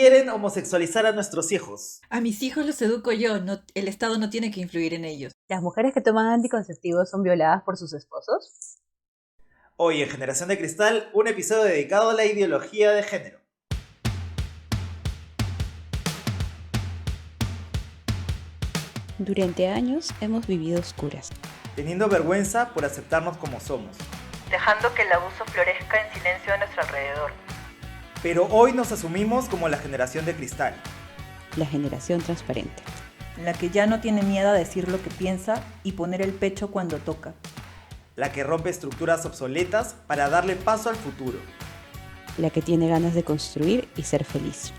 Quieren homosexualizar a nuestros hijos. A mis hijos los educo yo, no, el Estado no tiene que influir en ellos. ¿Las mujeres que toman anticonceptivos son violadas por sus esposos? Hoy en Generación de Cristal, un episodio dedicado a la ideología de género. Durante años hemos vivido oscuras, Teniendo vergüenza por aceptarnos como somos. Dejando que el abuso florezca en silencio a nuestro alrededor. Pero hoy nos asumimos como la generación de cristal. la generación transparente, La que ya no tiene miedo a decir lo que piensa y poner el pecho cuando toca. La que rompe estructuras obsoletas para darle paso al futuro. la que tiene ganas de construir y ser feliz.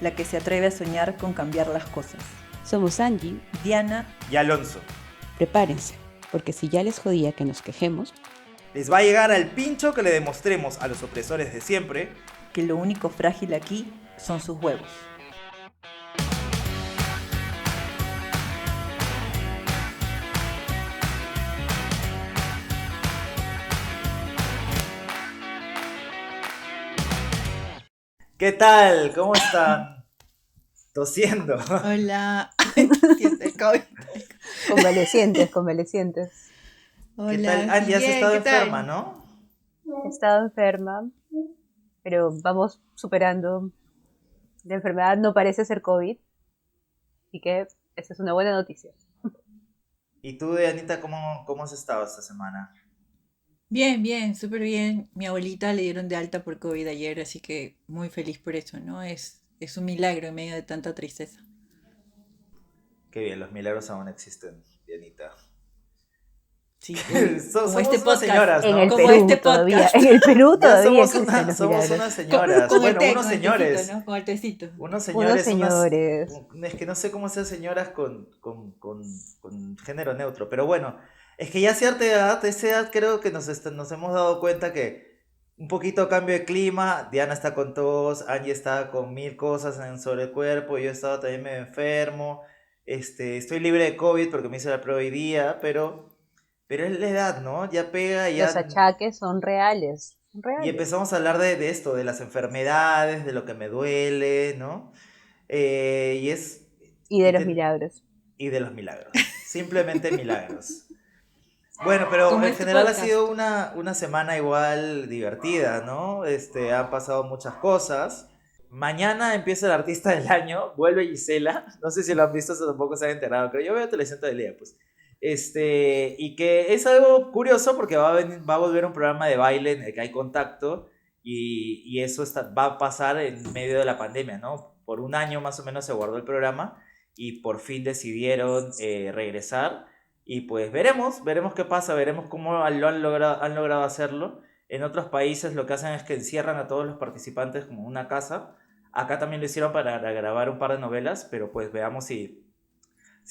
La que se atreve a soñar con cambiar las cosas. Somos Angie, Diana, Y Alonso. prepárense, porque si ya les jodía que nos quejemos, Les va a llegar al pincho que le demostremos a los opresores de siempre. que lo único frágil aquí son sus huevos. ¿Qué tal? ¿Cómo están? Tosiendo. Hola. Siente el COVID. Convalecientes. Hola. ¿Qué tal? Angie, has bien, estado ¿qué tal? enferma, ¿no? He estado enferma, pero vamos superando. La enfermedad no parece ser COVID, así que esa es una buena noticia. ¿Y tú, Anita, cómo has estado esta semana? Bien, súper bien. Mi abuelita le dieron de alta por COVID ayer, así que muy feliz por eso, ¿no? Es un milagro en medio de tanta tristeza. Qué bien, los milagros aún existen, Dianita. Sí, Somos como este unas podcast. señoras, En ¿no? el Como Perú este todavía, podcast. en el Perú Ya todavía somos, existen los somos milagros. unas señoras. Con el Bueno, té, unos con el señores. tecito, ¿no? Con el tecito. Unos Unos señores, señores. es que no sé cómo ser señoras con género neutro, pero bueno, es que ya a esa edad creo que nos hemos dado cuenta que un poquito cambio de clima, Diana está con tos, Angie está con mil cosas sobre el cuerpo, yo he estado también medio enfermo, estoy libre de COVID porque me hice la prueba hoy día, pero es la edad, ¿no? Ya pega, Los ya. achaques son reales. Son Y reales. empezamos a hablar de esto, de las enfermedades, de lo que me duele, ¿no? Y es. Y Y, de los te- milagros. y de los milagros. Simplemente milagros. Bueno, pero Como en este general ha podcast. sido una semana igual divertida, ¿no? Han pasado muchas cosas. Mañana empieza el artista del año, vuelve Gisela. No sé si lo han visto, eso tampoco se han enterado, pero yo veo televisión todo el día, pues. Y que es algo curioso porque va a volver un programa de baile en el que hay contacto y eso va a pasar en medio de la pandemia, ¿no? Por un año más o menos se guardó el programa y por fin decidieron regresar y pues veremos qué pasa, veremos cómo han logrado hacerlo. En otros países lo que hacen es que encierran a todos los participantes como en una casa. Acá también lo hicieron para grabar un par de novelas, pero pues veamos si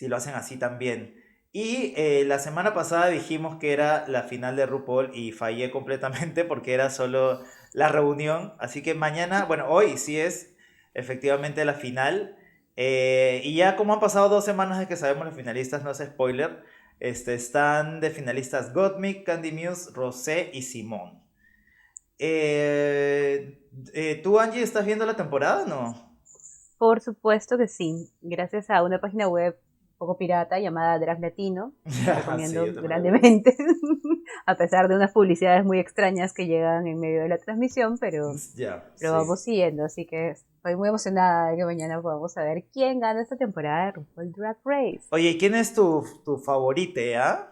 lo hacen así también. Y la semana pasada dijimos que era la final de RuPaul y fallé completamente porque era solo la reunión. Así que mañana, bueno, hoy sí es efectivamente la final. Y ya como han pasado 2 semanas de que sabemos los finalistas, no es spoiler, están de finalistas Gottmik, Candy Muse, Rosé y Simón. ¿Tú, Angie, estás viendo la temporada o no? Por supuesto que sí. Gracias a una página web un poco pirata llamada Drag Latino. La Sí, recomiendo yo también la veo. grandemente. A pesar de unas publicidades muy extrañas que llegan en medio de la transmisión, Ya, pero sí. vamos siguiendo. Así que estoy muy emocionada de que mañana podamos saber quién gana esta temporada de RuPaul Drag Race. Oye, ¿quién es tu favorite, ah?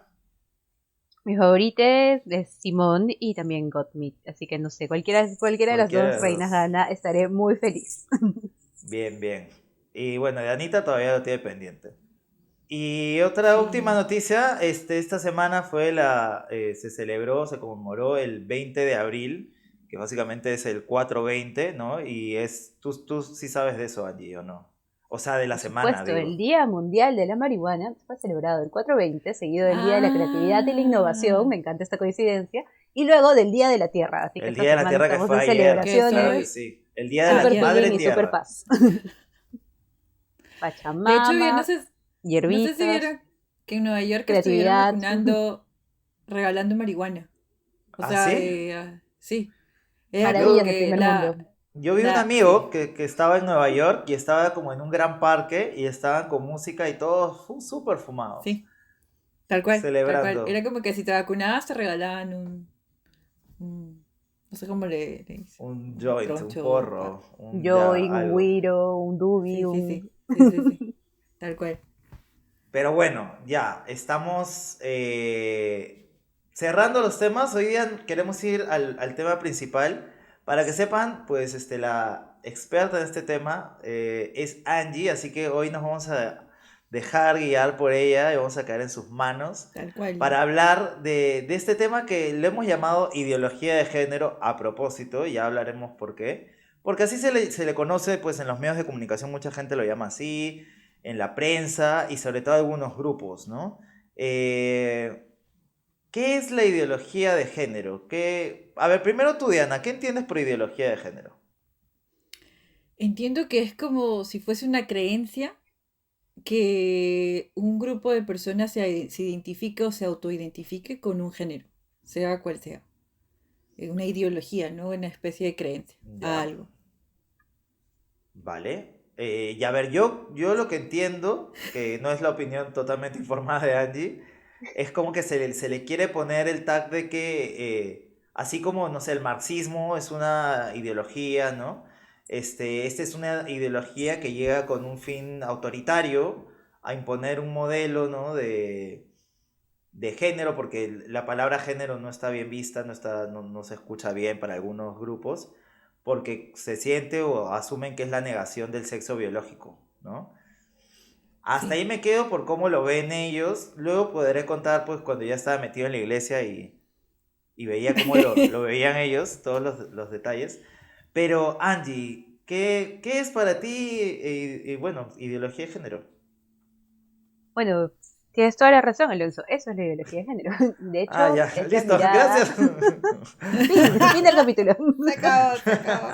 Mi favorita es Simone y también Gottmik. Así que no sé, cualquiera de las Cualquiera dos de reinas los. gana, estaré muy feliz. Bien, bien. Y bueno, de Anita todavía lo tiene pendiente. Y otra última Sí. noticia, esta semana se conmemoró el 20 de abril, que básicamente es el 4/20, ¿no? Y tú sí sabes de eso, Angie, ¿o no? O sea, de la Por semana, supuesto, el digo. Día Mundial de la Marihuana fue celebrado el 4/20, seguido del Día de la Creatividad y la Innovación, Ah, me encanta esta coincidencia, y luego del Día de la Tierra, así que El esta Día de la semana Tierra que estamos fue de ayer, que claro que celebraciones, soy. sí. El Día de la super Ya. Madre healing y super Tierra. paz. De hecho, Pachamama, no sé si hierbitas, vieron que en Nueva York estuvieron creatividad. vacunando, regalando marihuana. O ¿Ah, sea, sí? sí. Era como Yo, Maravillas del que primer mundo. Yo vi un amigo que estaba en Nueva York y estaba como en un gran parque y estaban con música y todos súper fumados, Sí, tal cual, tal cual. celebrando Era como que si te vacunabas te regalaban no sé cómo le dicen, un un joint, un troncho. porro, ya, Joy, un algo. Wiro, un Dubi, Sí, sí, un... sí, sí, sí, sí, tal cual. Pero bueno, ya, estamos cerrando los temas. Hoy día queremos ir al tema principal. Para que sepan, pues la experta en este tema es Angie, así que hoy nos vamos a dejar guiar por ella y vamos a caer en sus manos Tal cual. para hablar de este tema que le hemos llamado ideología de género a propósito, y ya hablaremos por qué. Porque así se le conoce, pues en los medios de comunicación mucha gente lo llama así, en la prensa y sobre todo algunos grupos, ¿no? Eh, ¿Qué es la ideología de género? A ver, primero tú, Diana, ¿qué entiendes por ideología de género? Entiendo que es como si fuese una creencia que un grupo de personas se identifique o se autoidentifique con un género, sea cual sea. Una ideología, ¿no? Una especie de creencia a Ya, algo. vale. Y a ver, yo lo que entiendo, que no es la opinión totalmente informada de Angie, es como que se le quiere poner el tag de que, así como, no sé, el marxismo es una ideología, ¿no? Esta es una ideología que llega con un fin autoritario a imponer un modelo, ¿no? De género, porque la palabra género no está bien vista, no se escucha bien para algunos grupos, porque se siente o asumen que es la negación del sexo biológico, ¿no? Hasta Sí. ahí me quedo por cómo lo ven ellos. Luego podré contar, pues, cuando ya estaba metido en la iglesia y veía cómo lo veían ellos, todos los detalles. Pero, Angie, ¿qué es para ti, bueno, ideología de género? Bueno, tienes toda la razón, Alonso. Eso es la ideología de género. De Ah, hecho, ya, es la listo, mirada... gracias. Fin del capítulo. Se acabó, se acabó.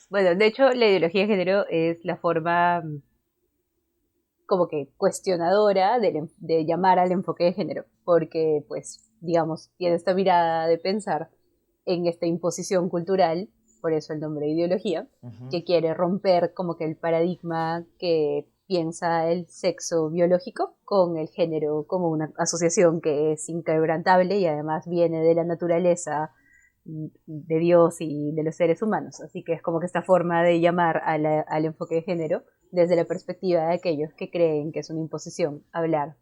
Bueno, de hecho, la ideología de género es la forma como que cuestionadora de llamar al enfoque de género, porque pues, digamos, tiene esta mirada de pensar en esta imposición cultural, por eso el nombre de ideología, Ujú. que quiere romper como que el paradigma que piensa el sexo biológico con el género como una asociación que es inquebrantable y además viene de la naturaleza de Dios y de los seres humanos. Así que es como que esta forma de llamar al enfoque de género desde la perspectiva de aquellos que creen que es una imposición hablar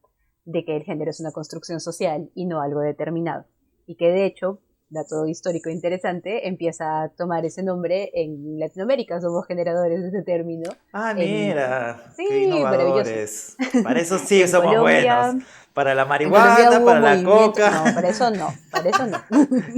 de que el género es una construcción social y no algo determinado. Y que de hecho, dato histórico interesante, empieza a tomar ese nombre en Latinoamérica. Somos generadores de ese término. Ah, En... mira, qué Sí, maravilloso. innovadores. Para eso sí En somos Colombia, buenos. Para la en Colombia marihuana, hubo para la movimiento, coca no, para eso no, para eso no.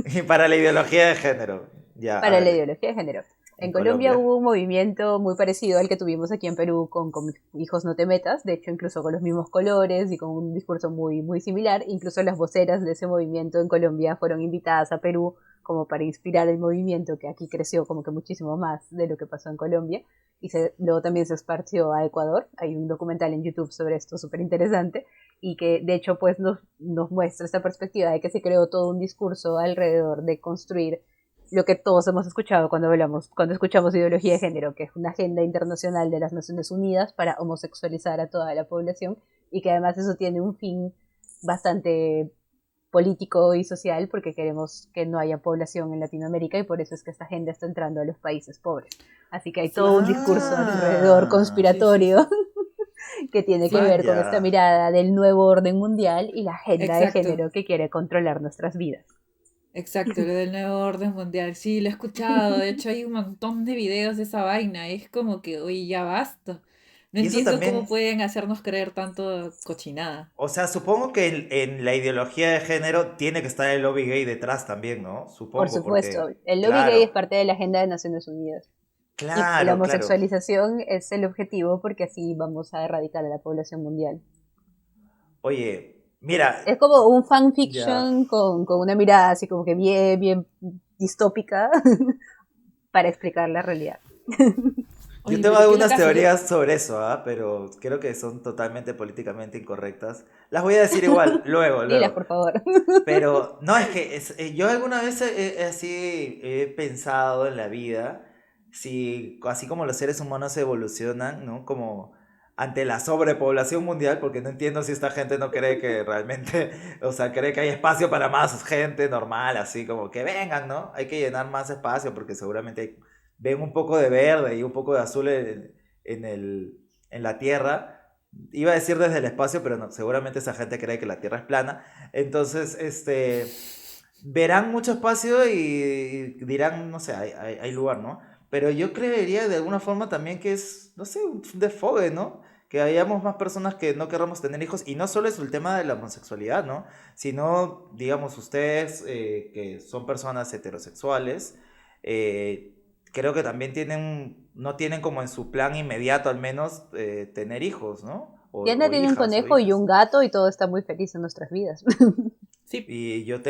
y para la ideología de género. Ya, a Para la ver, ideología de género. en En Colombia Colombia. hubo un movimiento muy parecido al que tuvimos aquí en Perú con Hijos No Te Metas, de hecho incluso con los mismos colores y con un discurso muy, muy similar. Incluso las voceras de ese movimiento en Colombia fueron invitadas a Perú como para inspirar el movimiento que aquí creció como que muchísimo más de lo que pasó en Colombia. Luego también se esparció a Ecuador. Hay un documental en YouTube sobre esto súper interesante y que de hecho pues nos muestra esta perspectiva de que se creó todo un discurso alrededor de construir lo que todos hemos escuchado cuando escuchamos ideología de género, que es una agenda internacional de las Naciones Unidas para homosexualizar a toda la población y que además eso tiene un fin bastante político y social porque queremos que no haya población en Latinoamérica y por eso es que esta agenda está entrando a los países pobres. Así que hay todo un discurso alrededor Ah, Sí, sí, conspiratorio sí. que tiene que ver con esta vaya. mirada del nuevo orden mundial y la agenda de Exacto, género que quiere controlar nuestras vidas. exacto, lo del nuevo orden mundial. Sí, lo he escuchado. De hecho, hay un montón de videos de esa vaina. Es como que, oye, ya basta. No Y eso entiendo cómo también, pueden hacernos creer tanto cochinada. o sea, supongo que en la ideología de género tiene que estar el lobby gay detrás también, ¿no? Por Supongo, supuesto, porque, el lobby gay es claro, parte de la agenda de Naciones Unidas. Y la claro, claro. homosexualización es el objetivo porque así vamos a erradicar a la población mundial. Oye, mira, Es como un ya. fanfiction con una mirada así como que bien, bien distópica para explicar la realidad. Yo Oye, tengo pero qué algunas locazo. teorías sobre eso, pero creo que son totalmente políticamente incorrectas. Las voy a decir igual, luego, Dilas, luego. por favor. Pero no, es que yo alguna vez así he pensado en la vida, si así como los seres humanos evolucionan, ¿no? Como ante la sobrepoblación mundial, porque no entiendo si esta gente no cree que realmente, o sea, cree que hay espacio para más gente normal, así como que vengan, ¿no? Hay que llenar más espacio porque seguramente ven un poco de verde y un poco de azul en en la Tierra. Iba a decir desde el espacio, pero no, seguramente esa gente cree que la Tierra es plana. Entonces, verán mucho espacio y dirán, no sé, hay lugar, ¿no? Pero yo creería de alguna forma también que es, no sé, un desfogue, ¿no? Que hayamos más personas que no querramos tener hijos. Y no solo es el tema de la homosexualidad, ¿no? Sino, digamos, ustedes que son personas heterosexuales, eh, creo que también tienen, no tienen como en su plan inmediato al menos tener hijos, ¿no? Diana O tiene un hijas o conejo y un hijas. gato y todo está muy feliz en nuestras vidas. Sí, Y yo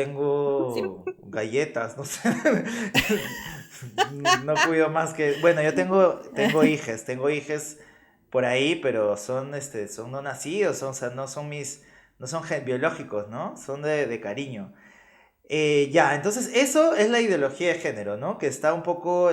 sí. tengo galletas, no sé. No cuido más que. Bueno, yo tengo hijes por ahí, pero son son no nacidos, o sea, no son no son biológicos, ¿no? Son de cariño. Ya, entonces eso es la ideología de género, ¿no? Que está un poco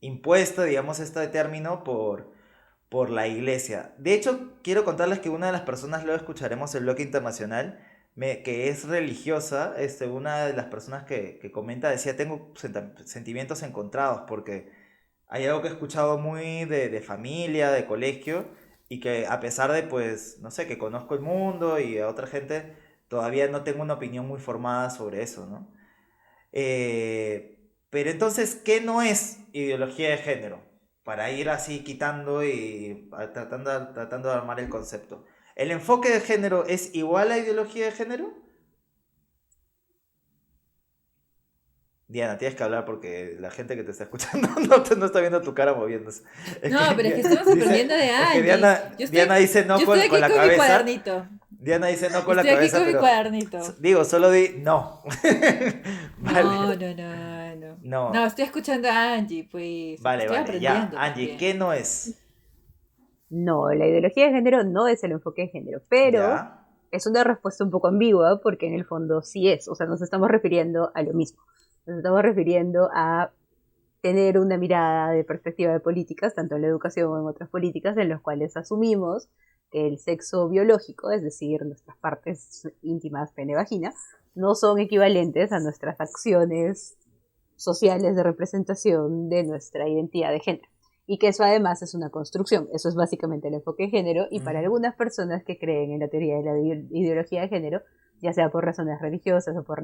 impuesta, digamos, este término por la iglesia. De hecho, quiero contarles que una de las personas, luego escucharemos el bloque internacional, que es religiosa, una de las personas que comenta decía, tengo sentimientos encontrados, porque hay algo que he escuchado muy de familia, de colegio, y que a pesar de, pues, no sé, que conozco el mundo y a otra gente, todavía no tengo una opinión muy formada sobre eso, ¿no? Pero entonces, ¿qué no es ideología de género? Para ir así quitando y tratando de armar el concepto. ¿El enfoque de género es igual a ideología de género? Diana, tienes que hablar porque la gente que te está escuchando no está viendo tu cara moviéndose. Es No, que pero es que estamos aprendiendo de es que Angie. Diana dice no Yo estoy con aquí la con mi cabeza. cuadernito. Diana dice no con la Estoy aquí cabeza, con mi pero cuadernito. digo, solo di no. No, Vale. no, no, no. No, No. estoy escuchando a Angie, pues. Vale, Estoy vale, ya. aprendiendo Angie, también. ¿qué no es? No, la ideología de género no es el enfoque de género, pero Ya. es una respuesta un poco ambigua porque en el fondo sí es, o sea, nos estamos refiriendo a lo mismo. Nos estamos refiriendo a tener una mirada de perspectiva de políticas, tanto en la educación como en otras políticas, en los cuales asumimos que el sexo biológico, es decir, nuestras partes íntimas, pene, vagina, no son equivalentes a nuestras acciones sociales de representación de nuestra identidad de género. Y que eso además es una construcción. Eso es básicamente el enfoque de género. Y para Ujú. algunas personas que creen en la teoría de la ideología de género, ya sea por razones religiosas o por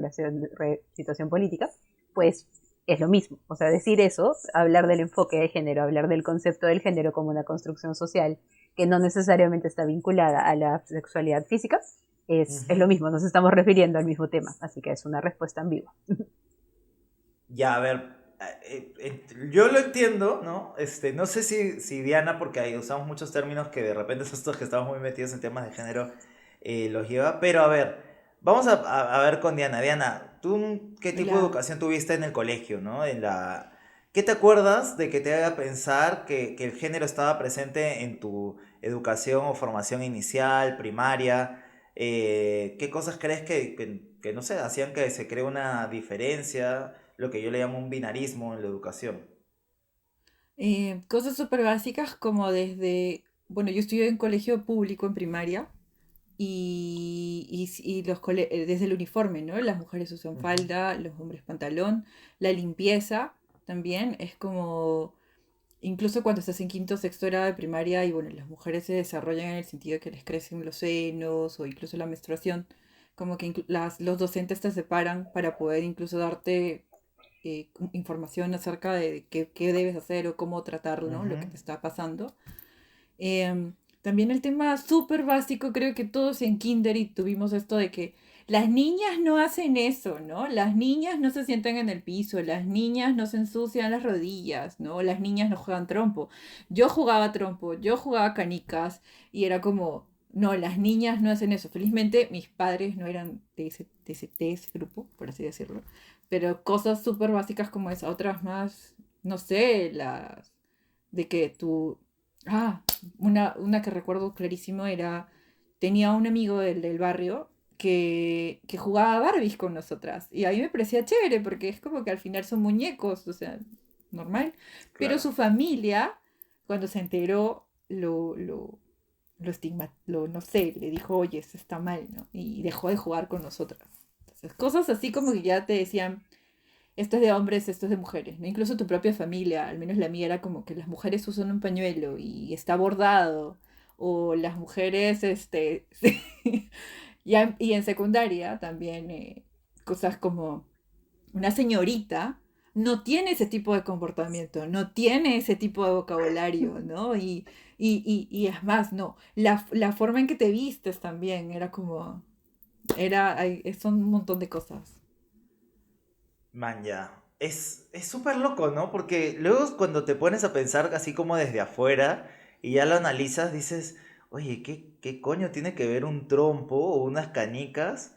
situación política, pues es lo mismo. O sea, decir eso, hablar del enfoque de género, hablar del concepto del género como una construcción social que no necesariamente está vinculada a la sexualidad física, es lo Ujú. mismo, nos estamos refiriendo al mismo tema, así que es una respuesta ambigua. Ya, a ver, yo lo entiendo, ¿no? No sé si Diana, porque ahí usamos muchos términos que de repente estos que estamos muy metidos en temas de género los lleva, pero a ver, vamos a ver con Diana. Diana, ¿tú qué tipo de Hola. educación tuviste en el colegio, ¿no? ¿Qué te acuerdas de que te haga pensar que el género estaba presente en tu educación o formación inicial, primaria? ¿Qué cosas crees que, no sé, hacían que se cree una diferencia? Lo que yo le llamo un binarismo en la educación. Cosas súper básicas como desde. Bueno, yo estudié en colegio público en primaria. Y desde el uniforme, ¿no? Las mujeres usan Ujú, falda, los hombres pantalón, la limpieza también es como, incluso cuando estás en quinto, sexto grado de primaria y bueno, las mujeres se desarrollan en el sentido de que les crecen los senos o incluso la menstruación, como que los docentes te separan para poder incluso darte información acerca de qué debes hacer o cómo tratar, ¿no? Lo ujú. que te está pasando. También el tema súper básico, creo que todos en kinder y tuvimos esto de que las niñas no hacen eso, ¿no? Las niñas no se sientan en el piso, las niñas no se ensucian las rodillas, ¿no? Las niñas no juegan trompo. Yo jugaba trompo, yo jugaba canicas y era como, no, las niñas no hacen eso. Felizmente mis padres no eran de ese grupo, por así decirlo, pero cosas súper básicas como esa, otras más, no sé, de que tú... una que recuerdo clarísimo era, tenía un amigo del barrio que jugaba Barbies con nosotras. Y a mí me parecía chévere porque es como que al final son muñecos, o sea, normal. Pero Claro. su familia, cuando se enteró, no sé, le dijo, oye, eso está mal, ¿no? Y dejó de jugar con nosotras. Entonces, cosas así como que ya te decían, esto es de hombres, esto es de mujeres, ¿no? Incluso tu propia familia, al menos la mía era como que las mujeres usan un pañuelo y está bordado, o las mujeres, sí. Y en secundaria también cosas como una señorita no tiene ese tipo de comportamiento, no tiene ese tipo de vocabulario, ¿no? Y es más, no, la forma en que te vistes también era como, son un montón de cosas. Man, ya. Es súper loco, ¿no? Porque luego cuando te pones a pensar así como desde afuera y ya lo analizas, dices, oye, ¿qué coño tiene que ver un trompo o unas canicas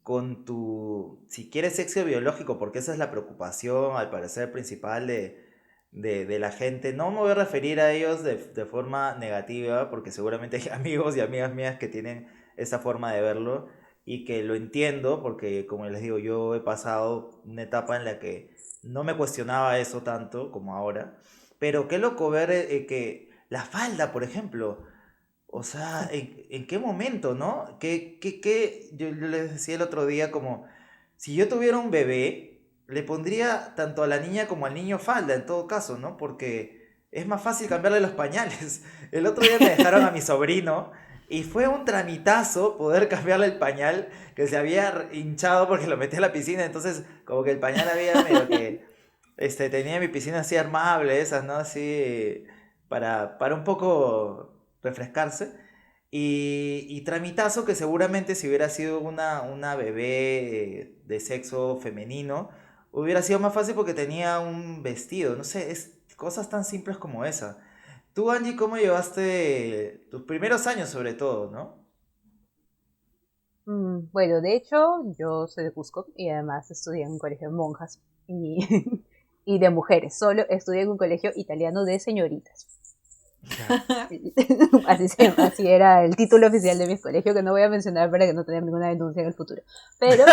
con tu, si quieres, sexo biológico? Porque esa es la preocupación, al parecer, principal de la gente. No me voy a referir a ellos de forma negativa, porque seguramente hay amigos y amigas mías que tienen esa forma de verlo y que lo entiendo, porque como les digo, yo he pasado una etapa en la que no me cuestionaba eso tanto como ahora. Pero qué loco ver que la falda, por ejemplo. O sea, ¿en qué momento, no? Yo les decía el otro día como, si yo tuviera un bebé, le pondría tanto a la niña como al niño falda, en todo caso, ¿no? Porque es más fácil cambiarle los pañales. El otro día me dejaron a mi sobrino y fue un tramitazo poder cambiarle el pañal que se había hinchado porque lo metí a la piscina, entonces como que el pañal había medio que, tenía mi piscina así armable, esas, ¿no? Así, para un poco refrescarse. Y tramitazo que seguramente si hubiera sido una bebé de sexo femenino, hubiera sido más fácil porque tenía un vestido. No sé, es cosas tan simples como esa. Tú, Angie, ¿cómo llevaste tus primeros años sobre todo, no? Bueno, de hecho, yo soy de Cusco y además estudié en un colegio de monjas y, y de mujeres. Solo estudié en un colegio italiano de señoritas. Ya. Así era el título oficial de mi colegio, que no voy a mencionar para que no tenga ninguna denuncia en el futuro. Pero,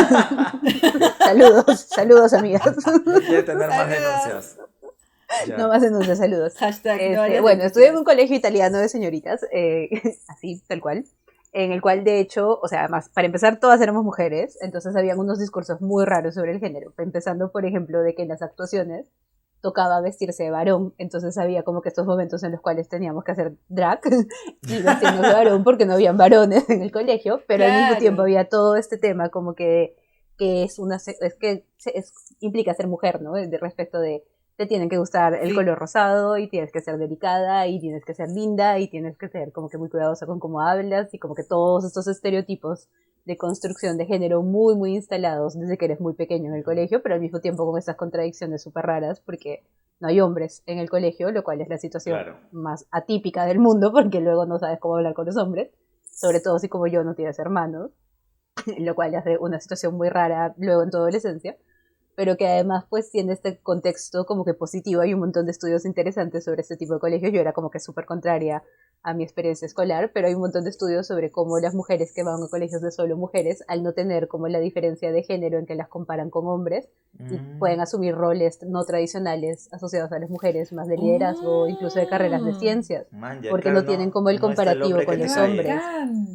saludos amigas. No quiere tener más Saludos. denuncias. No Ya. más denuncias, saludos. Hashtag no harías Bueno, estudié en denuncias. un colegio italiano de señoritas, así, tal cual, en el cual de hecho, o sea, además, para empezar, todas éramos mujeres, entonces habían unos discursos muy raros sobre el género, empezando, por ejemplo, de que en las actuaciones tocaba vestirse de varón, entonces había como que estos momentos en los cuales teníamos que hacer drag y vestirnos de varón porque no habían varones en el colegio, pero al mismo tiempo Claro. había todo este tema como que implica ser mujer, ¿no? De respecto de te tienen que gustar el Sí. color rosado y tienes que ser delicada y tienes que ser linda y tienes que ser como que muy cuidadosa con cómo hablas y como que todos estos estereotipos de construcción de género muy, muy instalados desde que eres muy pequeño en el colegio, pero al mismo tiempo con estas contradicciones súper raras porque no hay hombres en el colegio, lo cual es la situación Claro. más atípica del mundo porque luego no sabes cómo hablar con los hombres, sobre todo si como yo no tienes hermanos, lo cual hace una situación muy rara luego en tu adolescencia, pero que además pues tiene este contexto como que positivo. Hay un montón de estudios interesantes sobre este tipo de colegios. Yo era como que súper contraria a mi experiencia escolar, pero hay un montón de estudios sobre cómo las mujeres que van a colegios de solo mujeres, al no tener como la diferencia de género en que las comparan con hombres, y pueden Mm, asumir roles no tradicionales asociados a las mujeres, más de liderazgo, incluso de carreras de Oh, ciencias, man, ya porque claro, no tienen no, como el no está el comparativo hombre que con qué te los calle. hombres. bacán.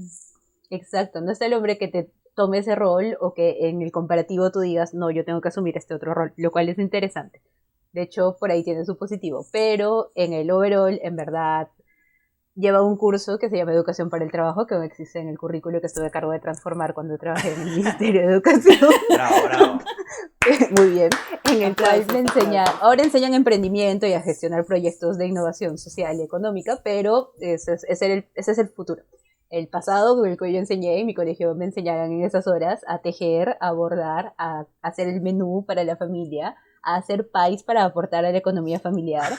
Exacto, no es el hombre que te tome ese rol o que en el comparativo tú digas, no, yo tengo que asumir este otro rol, lo cual es interesante. De hecho, por ahí tiene su positivo, pero en el overall, en verdad, lleva un curso que se llama Educación para el Trabajo, que no existe en el currículo que estuve a cargo de transformar cuando trabajé en el Ministerio de Educación. Bravo, bravo. Muy bien, en el cual Aplausos, aplausos. ahora enseñan emprendimiento y a gestionar proyectos de innovación social y económica, pero ese es el futuro. El pasado, con el que yo enseñé, en mi colegio me enseñaban en esas horas a tejer, a bordar, a hacer el menú para la familia, a hacer pais para aportar a la economía familiar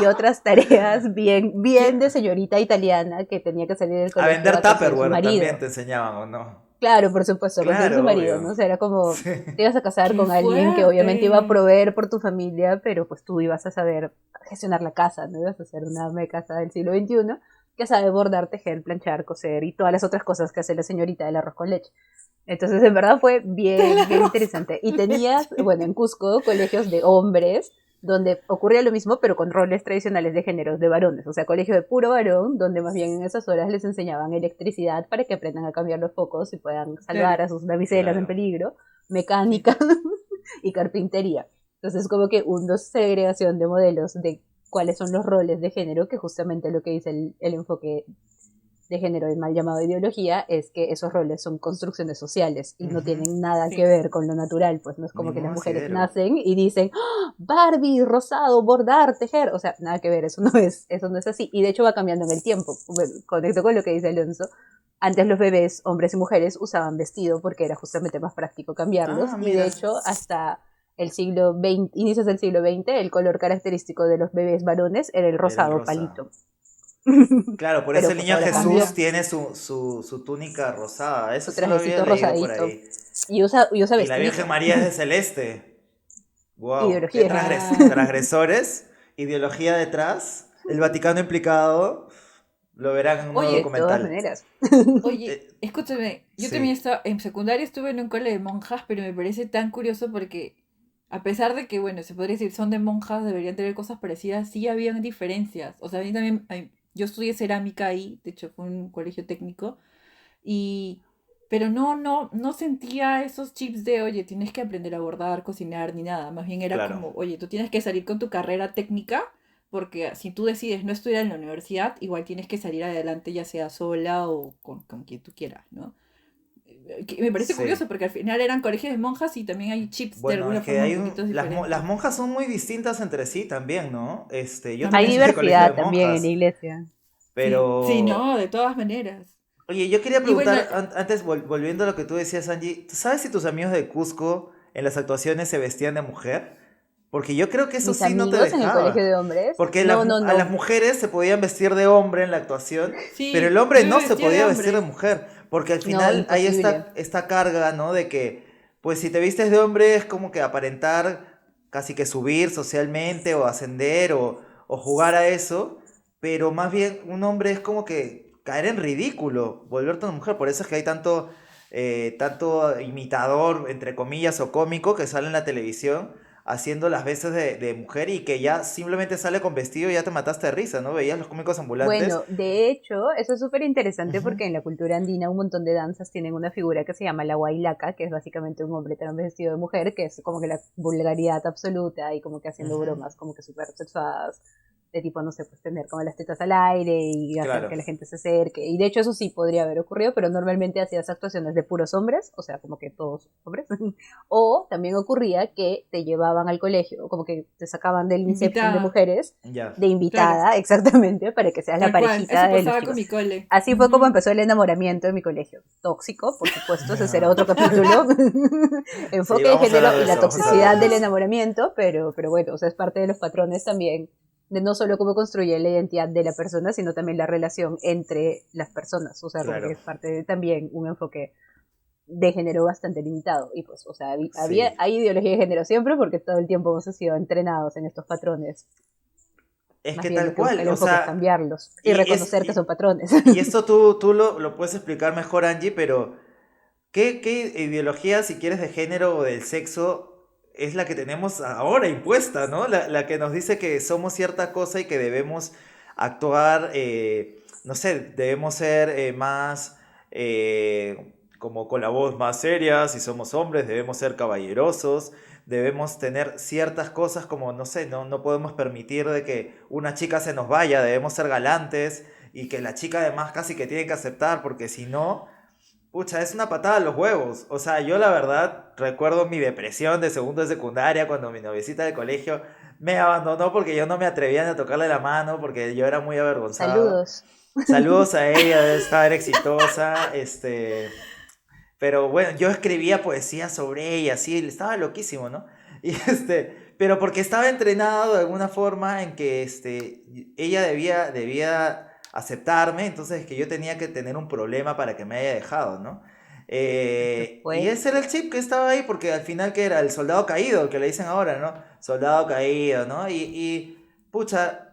y otras tareas bien ¿Qué? de señorita italiana que tenía que salir del A colegio vender a conseguir su Tupperware también marido. te enseñaban, ¿o no? Claro, por supuesto, conseguir su Claro, marido, ¿no? obvio. O sea, era como, Sí. te ibas a casar ¡Qué con alguien que obviamente iba a fuerte! proveer por tu familia, pero pues tú ibas a saber gestionar la casa, ¿no? Ibas a ser una ama de casa del siglo XXI que sabe bordar, tejer, planchar, coser y todas las otras cosas que hace la señorita del arroz con leche. Entonces, en verdad fue Te la bien rozas interesante. Y con tenías, leche. bueno, en Cusco, colegios de hombres, donde ocurría lo mismo, pero con roles tradicionales de géneros de varones. O sea, colegio de puro varón, donde más bien en esas horas les enseñaban electricidad para que aprendan a cambiar los focos y puedan salvar Claro. a sus damiselas en Claro. peligro, Sí. mecánica y carpintería. Entonces, como que una segregación de modelos de cuáles son los roles de género, que justamente lo que dice el enfoque de género, el mal llamado ideología, es que esos roles son construcciones sociales y no Ujú. tienen nada que Sí. ver con lo natural, pues no es como que Ningún las mujeres asidero. nacen y dicen ¡Ah! Barbie, rosado, bordar, tejer, o sea, nada que ver, eso no es así, y de hecho va cambiando en el tiempo. Bueno, conecto con lo que dice Alonso. Antes los bebés, hombres y mujeres, usaban vestido porque era justamente más práctico cambiarlos, Ah, y de mira. hecho hasta el siglo XX, inicios del siglo XX, el color característico de los bebés varones era el Era el rosado rosa. palito. Claro, por eso Pero el pues niño ahora Ah, Jesús mira. cambió, tiene su túnica rosada. Eso su sí lo había trajecito leído por rosadito. ahí. Y usa Y la Virgen vestidito. María es de celeste. Wow, qué Ideología. Claro. transgresores. Ideología detrás. El Vaticano implicado. Lo verán en un nuevo De Oye, todas documental. maneras. oye, Eh, escúchame, yo también sí, estaba, en secundaria estuve en un cole de monjas, pero me parece tan curioso porque a pesar de que, bueno, se podría decir son de monjas, deberían tener cosas parecidas, sí habían diferencias. O sea, a mí también, yo estudié cerámica ahí, de hecho fue un colegio técnico, y, pero no sentía esos chips de, oye, tienes que aprender a bordar, cocinar, ni nada. Más bien era claro. como, oye, tú tienes que salir con tu carrera técnica, porque si tú decides no estudiar en la universidad, igual tienes que salir adelante, ya sea sola o con quien tú quieras, ¿no? Que me parece Sí. curioso, porque al final eran colegios de monjas y también hay chips de Bueno, es alguna que forma un hay poquito las diferentes. monjas son muy distintas entre sí también, ¿no? Yo Hay también También. soy de colegio de diversidad también en la monjas, iglesia. Sí, sí, pero no, de todas maneras. oye, yo quería Y bueno, preguntar, antes volviendo a lo que tú decías, Angie, ¿tú sabes si tus amigos de Cusco en las actuaciones se vestían de mujer? Porque yo creo que eso Mis sí no te amigos en el colegio dejaba. de hombres, Porque no, no, a las no. mujeres se podían vestir de hombre en la actuación, pero el sí, hombre yo me no se vestía de podía vestir de hombre. mujer. Porque al No, final hay imposible. esta carga, ¿no? De que, pues si te vistes de hombre es como que aparentar, casi que subir socialmente o ascender o jugar a eso. Pero más bien un hombre es como que caer en ridículo, volverte una mujer. Por eso es que hay tanto imitador, entre comillas, o cómico que sale en la televisión haciendo las veces de mujer y que ya simplemente sale con vestido y ya te mataste de risa, ¿no? Veías los cómicos ambulantes. Bueno, de hecho, eso es súper interesante Ujú. porque en la cultura andina un montón de danzas tienen una figura que se llama la huaylaca, que es básicamente un hombre también vestido de mujer, que es como que la vulgaridad absoluta y como que haciendo Ujú. bromas como que súper sexuadas, de tipo, no sé, pues tener como las tetas al aire y hacer Claro. que la gente se acerque. Y de hecho eso sí podría haber ocurrido, pero normalmente hacías actuaciones de puros hombres, o sea, como que todos hombres. O también ocurría que te llevaban al colegio, como que te sacaban del Inception de Invitada, mujeres Ya. de claro, invitada, exactamente, para que seas la tal cual. parejita Eso de los pasaba con chicos. mi cole. Así fue como Ujú. empezó el enamoramiento en mi colegio. Tóxico, por supuesto, ese será otro capítulo. Sí, Enfoque de vamos a género hablar de y la eso, vamos a hablar toxicidad de del eso. enamoramiento, pero bueno, o sea, es parte de los patrones también de no solo cómo construye la identidad de la persona, sino también la relación entre las personas. O sea, como que Claro. es parte de también un enfoque de género bastante limitado. Y pues, o sea, Sí. hay ideología de género siempre porque todo el tiempo hemos sido entrenados en estos patrones. Es Más que bien lo tal que busca cual, el o enfoque es sea, cambiarlos y y, es, reconocer que son y, patrones. y esto tú lo puedes explicar mejor, Angie, pero ¿qué ideología, si quieres, de género o del sexo es la que tenemos ahora impuesta, ¿no? La que nos dice que somos cierta cosa y que debemos actuar, no sé, debemos ser más, como con la voz más seria, si somos hombres, debemos ser caballerosos, debemos tener ciertas cosas como, no sé, no podemos permitir de que una chica se nos vaya, debemos ser galantes y que la chica además casi que tiene que aceptar, porque si no... Pucha, es una patada a los huevos. O sea, yo la verdad recuerdo mi depresión de segundo de secundaria cuando mi noviecita de colegio me abandonó porque yo no me atrevía ni a tocarle la mano porque yo era muy avergonzado. Saludos. Saludos a ella, debe estar exitosa, pero bueno, yo escribía poesía sobre ella, sí, estaba loquísimo, ¿no? Y pero porque estaba entrenado de alguna forma en que ella debía aceptarme, entonces que yo tenía que tener un problema para que me haya dejado, ¿no? Fue. Y ese era el chip que estaba ahí, porque al final que era el soldado caído, que le dicen ahora, ¿no? Soldado caído, ¿no? Pucha,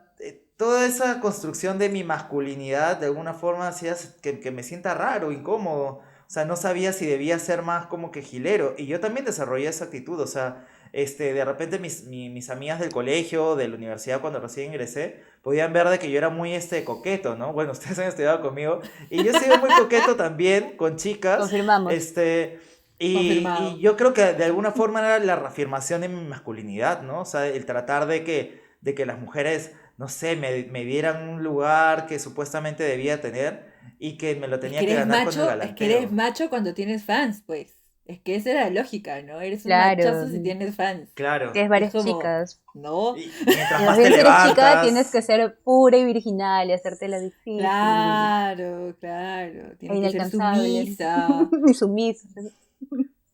toda esa construcción de mi masculinidad de alguna forma hacía que me sienta raro, incómodo. O sea, no sabía si debía ser más como que gilero. Y yo también desarrollé esa actitud. O sea, de repente mis amigas del colegio, de la universidad, cuando recién ingresé, podían ver de que yo era muy coqueto, ¿no? Bueno, ustedes han estudiado conmigo. Y yo he sido muy coqueto también con chicas. Confirmamos. Confirmado. Y yo creo que de alguna forma era la reafirmación de mi masculinidad, ¿no? O sea, el tratar de que las mujeres, no sé, me dieran un lugar que supuestamente debía tener y que me lo Es tenía que que eres ganar con el macho, es que eres galanteo. macho cuando tienes fans, pues. Es que esa era la lógica, ¿no? Eres un Claro, machazo si tienes fans. Claro. tienes Es varias como, chicas. no, Y mientras Y más más te bien si eres chica, tienes que levantas, ser pura y virginal y hacértela difícil claro, e tienes que ser inalcanzable sumisa. y sumisa.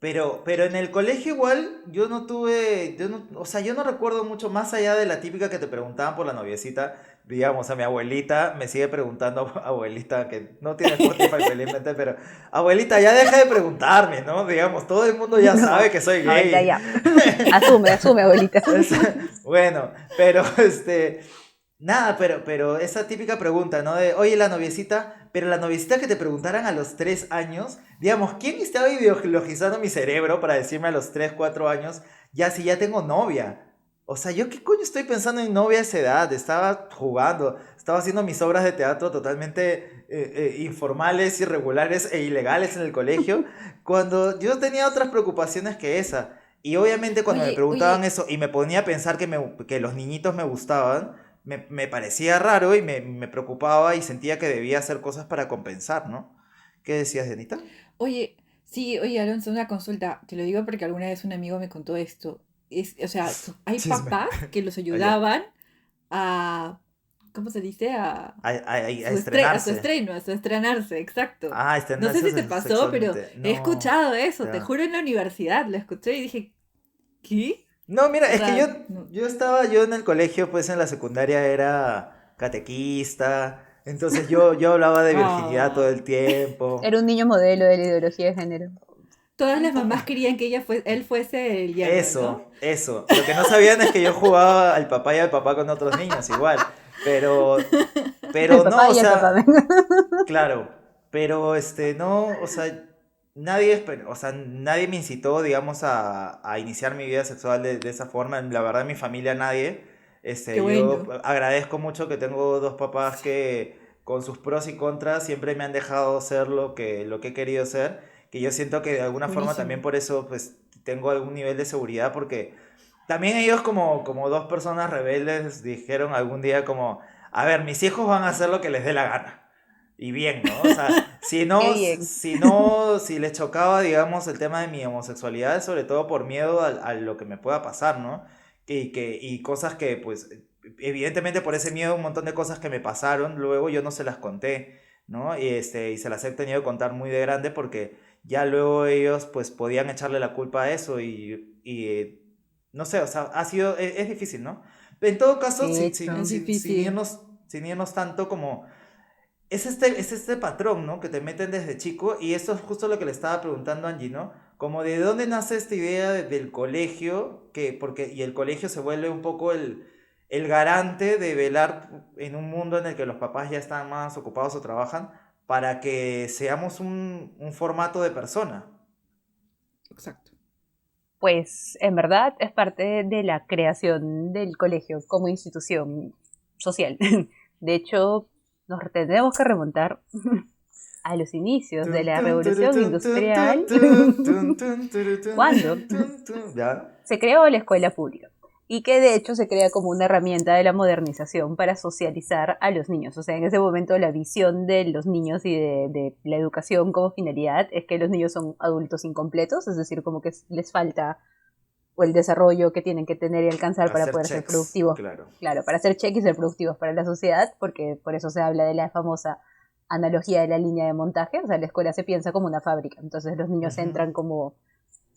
pero en el colegio igual yo no tuve, o sea, yo no recuerdo mucho más allá de la típica que te preguntaban por la noviecita, digamos, a mi abuelita me sigue preguntando, abuelita, que no tiene Spotify felizmente, pero abuelita, ya deja de preguntarme, ¿no? Digamos, todo el mundo ya No, sabe que soy abuelita, gay. ya. Asume, abuelita. Es- bueno, pero nada, pero esa típica pregunta, ¿no? De, oye, la noviecita, pero la noviecita que te preguntaran a los 3 años, digamos, ¿quién estaba ideologizando mi cerebro para decirme a los 3 4 años, ya si ya tengo novia? O sea, ¿yo qué coño estoy pensando en novia a esa edad? Estaba jugando, estaba haciendo mis obras de teatro totalmente informales, irregulares e ilegales en el colegio, cuando yo tenía otras preocupaciones que esa. Y obviamente cuando me preguntaban Oye, eso y me ponía a pensar que los niñitos me gustaban, me parecía raro y me preocupaba y sentía que debía hacer cosas para compensar, ¿no? ¿Qué decías, Janita? oye, sí, oye, Alonso, una consulta. Te lo digo porque alguna vez un amigo me contó esto. O sea, hay Chisme. papás que los Allá. ayudaban a, ¿cómo se dice? A A su estrenarse. estreno, a su estrenarse, exacto. Ah, a No sé estrenarse si te pasó, pero sexualmente. he No, escuchado eso, te ya. juro en la universidad, lo escuché y dije, ¿qué? No, mira, O es que sea, no. yo en el colegio, pues en la secundaria era catequista, entonces yo hablaba de virginidad todo Ah. el tiempo. Era un niño modelo de la ideología de género. Todas Un las poco. mamás querían que él fuese el yerno, ¿no? Eso. Lo que no sabían es que yo jugaba al papá y al papá con otros niños, igual. Pero, El pero no, papá o y el papá. sea, claro. Pero no, o sea, o sea, nadie me incitó, digamos, a iniciar mi vida sexual de esa forma. La verdad, en mi familia nadie. Qué Yo bueno. agradezco mucho que tengo dos papás que con sus pros y contras siempre me han dejado ser lo que he querido ser, que yo siento que de alguna forma también Buenísimo. por eso pues tengo algún nivel de seguridad porque también ellos como dos personas rebeldes dijeron algún día como, a ver, mis hijos van a hacer lo que les dé la gana. Y bien, ¿no? O sea, Qué bien. si les chocaba, digamos, el tema de mi homosexualidad, es sobre todo por miedo a lo que me pueda pasar, ¿no? Y cosas que, pues, evidentemente por ese miedo, un montón de cosas que me pasaron, luego yo no se las conté, ¿no? Y se las he tenido que contar muy de grande porque ya luego ellos, pues, podían echarle la culpa a eso no sé, o sea, es difícil, ¿no? En todo caso, De sin, sin, hecho. Es sin, sin difícil. irnos, sin irnos tanto como es este patrón, ¿no? Que te meten desde chico y esto es justo lo que le estaba preguntando a Angie, ¿no? Como de dónde nace esta idea del colegio, y el colegio se vuelve un poco el garante de velar en un mundo en el que los papás ya están más ocupados o trabajan, para que seamos un formato de persona. Exacto. Pues en verdad es parte de la creación del colegio como institución social. De hecho, nos tenemos que remontar a los inicios de Tun, la tun, turu, revolución tun, tun, tun, industrial, tun, tun, turu, tun, cuando tun, tun. ¿Ya? se creó la escuela pública y que de hecho se crea como una herramienta de la modernización para socializar a los niños. O sea, en ese momento la visión de los niños y de la educación como finalidad es que los niños son adultos incompletos, es decir, como que les falta o el desarrollo que tienen que tener y alcanzar para Hacer poder ser checks, productivos. claro. Claro, para hacer check y ser productivos para la sociedad, porque por eso se habla de la famosa analogía de la línea de montaje. O sea, la escuela se piensa como una fábrica, entonces los niños Ujú. entran como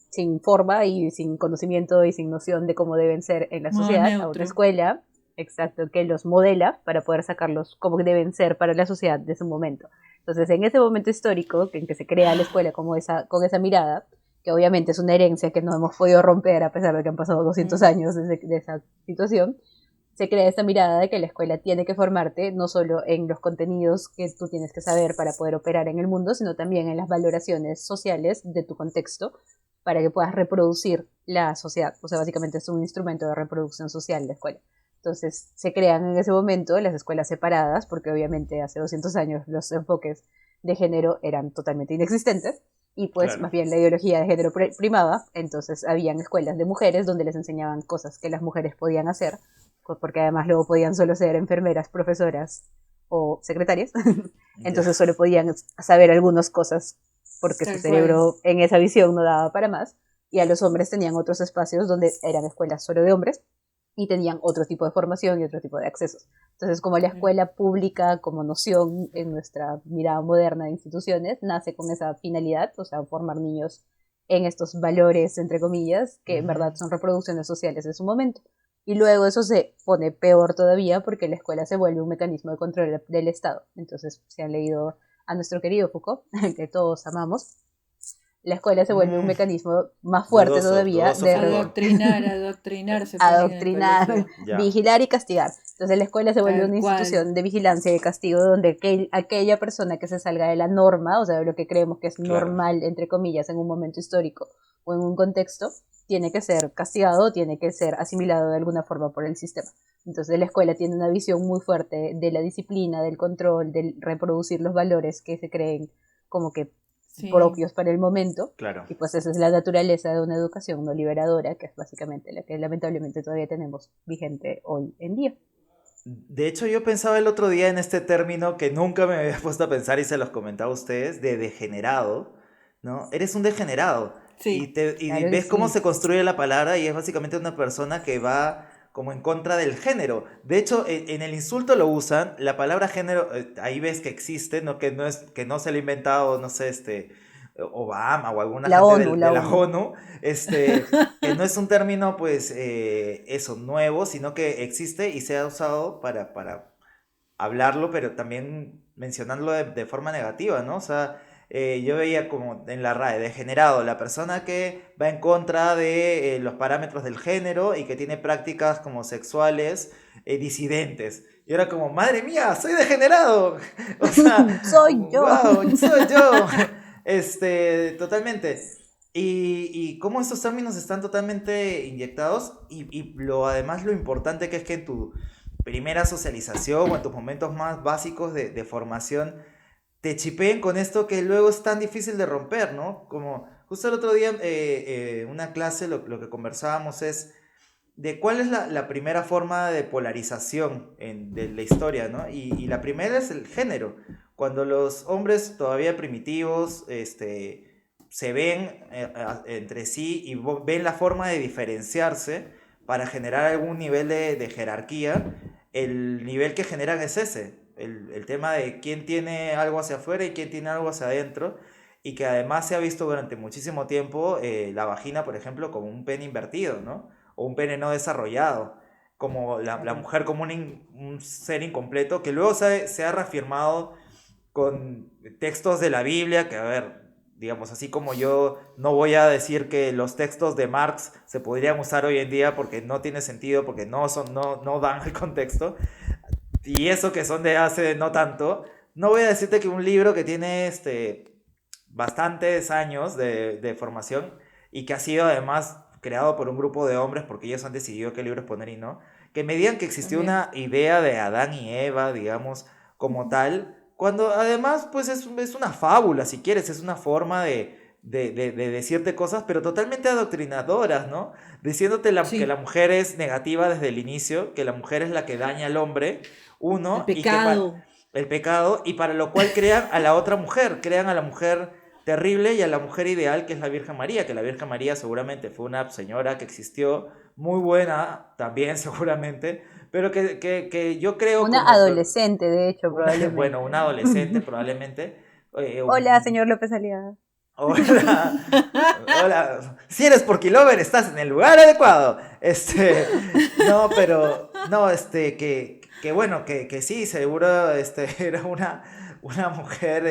sin forma y sin conocimiento y sin noción de cómo deben ser en la Modo sociedad a una neutro. escuela, exacto, que los modela para poder sacarlos como deben ser para la sociedad de ese momento. Entonces, en ese momento histórico en que se crea la escuela como con esa mirada, que obviamente es una herencia que no hemos podido romper a pesar de que han pasado 200 años de esa situación, se crea esta mirada de que la escuela tiene que formarte no solo en los contenidos que tú tienes que saber para poder operar en el mundo, sino también en las valoraciones sociales de tu contexto para que puedas reproducir la sociedad. O sea, básicamente es un instrumento de reproducción social la escuela. Entonces, se crean en ese momento las escuelas separadas, porque obviamente hace 200 años los enfoques de género eran totalmente inexistentes, y pues Claro. más bien la ideología de género primaba, entonces habían escuelas de mujeres donde les enseñaban cosas que las mujeres podían hacer, porque además luego podían solo ser enfermeras, profesoras o secretarias, entonces solo podían saber algunas cosas porque Tal su cerebro en esa visión no daba para más, y a los hombres tenían otros espacios donde eran escuelas solo de hombres, y tenían otro tipo de formación y otro tipo de accesos. Entonces, como la escuela pública, como noción en nuestra mirada moderna de instituciones, nace con esa finalidad, o sea, formar niños en estos valores, entre comillas, que en verdad son reproducciones sociales de su momento. Y luego eso se pone peor todavía porque la escuela se vuelve un mecanismo de control del Estado. Entonces, si han leído a nuestro querido Foucault, que todos amamos, la escuela se vuelve un mecanismo más fuerte todavía dudoso de Foucault. Adoctrinar se ponen en el adoctrinar, colegio. Ya. vigilar y castigar. Entonces la escuela se vuelve Tal una cual. institución de vigilancia y de castigo donde aquella persona que se salga de la norma, o sea, de lo que creemos que es Claro. normal, entre comillas, en un momento histórico o en un contexto, tiene que ser castigado, tiene que ser asimilado de alguna forma por el sistema. Entonces la escuela tiene una visión muy fuerte de la disciplina, del control, del reproducir los valores que se creen como que Sí. propios para el momento. Claro. Y pues esa es la naturaleza de una educación no liberadora, que es básicamente la que lamentablemente todavía tenemos vigente hoy en día. De hecho, yo pensaba el otro día en este término que nunca me había puesto a pensar y se los comentaba a ustedes, de degenerado, ¿no? Eres un degenerado. Sí. Y Claro que ves cómo sí. se construye la palabra y es básicamente una persona que va como en contra del género. De hecho, en el insulto lo usan, la palabra género, ahí ves que existe, ¿no? Que no se lo ha inventado, no sé, Obama o alguna La gente ONU, de la la ONU. ONU, que no es un término, pues, eso, nuevo, sino que existe y se ha usado para hablarlo, pero también mencionarlo de forma negativa, ¿no? O sea, yo veía como en la RAE, degenerado, la persona que va en contra de los parámetros del género y que tiene prácticas como sexuales disidentes. Y era como, madre mía, soy degenerado. O sea, Soy yo. wow, soy yo. Totalmente. Y cómo estos términos están totalmente inyectados además lo importante que es que en tu primera socialización o en tus momentos más básicos de formación te chipeen con esto que luego es tan difícil de romper, ¿no? Como justo el otro día una clase lo que conversábamos es de cuál es la primera forma de polarización de la historia, ¿no? Y la primera es el género. Cuando los hombres todavía primitivos se ven entre sí y ven la forma de diferenciarse para generar algún nivel de jerarquía, el nivel que generan es ese. El tema de quién tiene algo hacia afuera y quién tiene algo hacia adentro. Y que además se ha visto durante muchísimo tiempo la vagina, por ejemplo, como un pene invertido, ¿no? O un pene no desarrollado, como la mujer como un ser incompleto, que luego se ha reafirmado con textos de la Biblia, que a ver, digamos, así como yo no voy a decir que los textos de Marx se podrían usar hoy en día porque no tiene sentido, porque no dan el contexto, y eso que son de hace no tanto, no voy a decirte que un libro que tiene bastantes años de formación y que ha sido además creado por un grupo de hombres porque ellos han decidido qué libros poner y no, que me digan que existió También. una idea de Adán y Eva, digamos, como tal, cuando además pues es una fábula, si quieres, es una forma de decirte cosas, pero totalmente adoctrinadoras, ¿no? Diciéndote Sí. que la mujer es negativa desde el inicio, que la mujer es la que daña al hombre, uno, El y que pecado. el pecado, y para lo cual crean a la otra mujer, crean a la mujer terrible y a la mujer ideal que es la Virgen María, que la Virgen María seguramente fue una señora que existió, muy buena también seguramente, pero que yo creo Una como... adolescente, de hecho, probablemente. Bueno, una adolescente probablemente. Hola, señor López Aliaga. Hola, hola. Si eres Porky-Lover, estás en el lugar adecuado. No, pero, no, que bueno, que sí, seguro, era una mujer,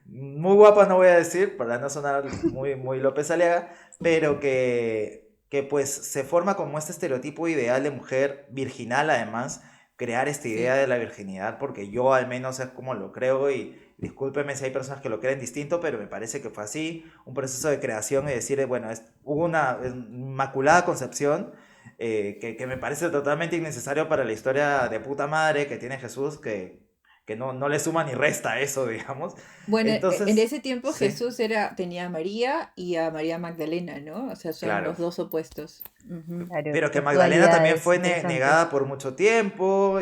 muy guapa, no voy a decir, para no sonar muy, muy López Aliaga, pero que pues se forma como este estereotipo ideal de mujer virginal además, crear esta idea Sí. de la virginidad, porque yo al menos es como lo creo y discúlpeme si hay personas que lo creen distinto, pero me parece que fue así, un proceso de creación y decir, bueno, hubo una inmaculada concepción que me parece totalmente innecesario para la historia de puta madre que tiene Jesús, que no le suma ni resta a eso, digamos. Bueno, en Entonces, ese tiempo sí, Jesús tenía a María y a María Magdalena, ¿no? O sea, son claro. los dos opuestos. Ujú. Claro, Pero que las Magdalena también dualidades, fue interesante. negada por mucho tiempo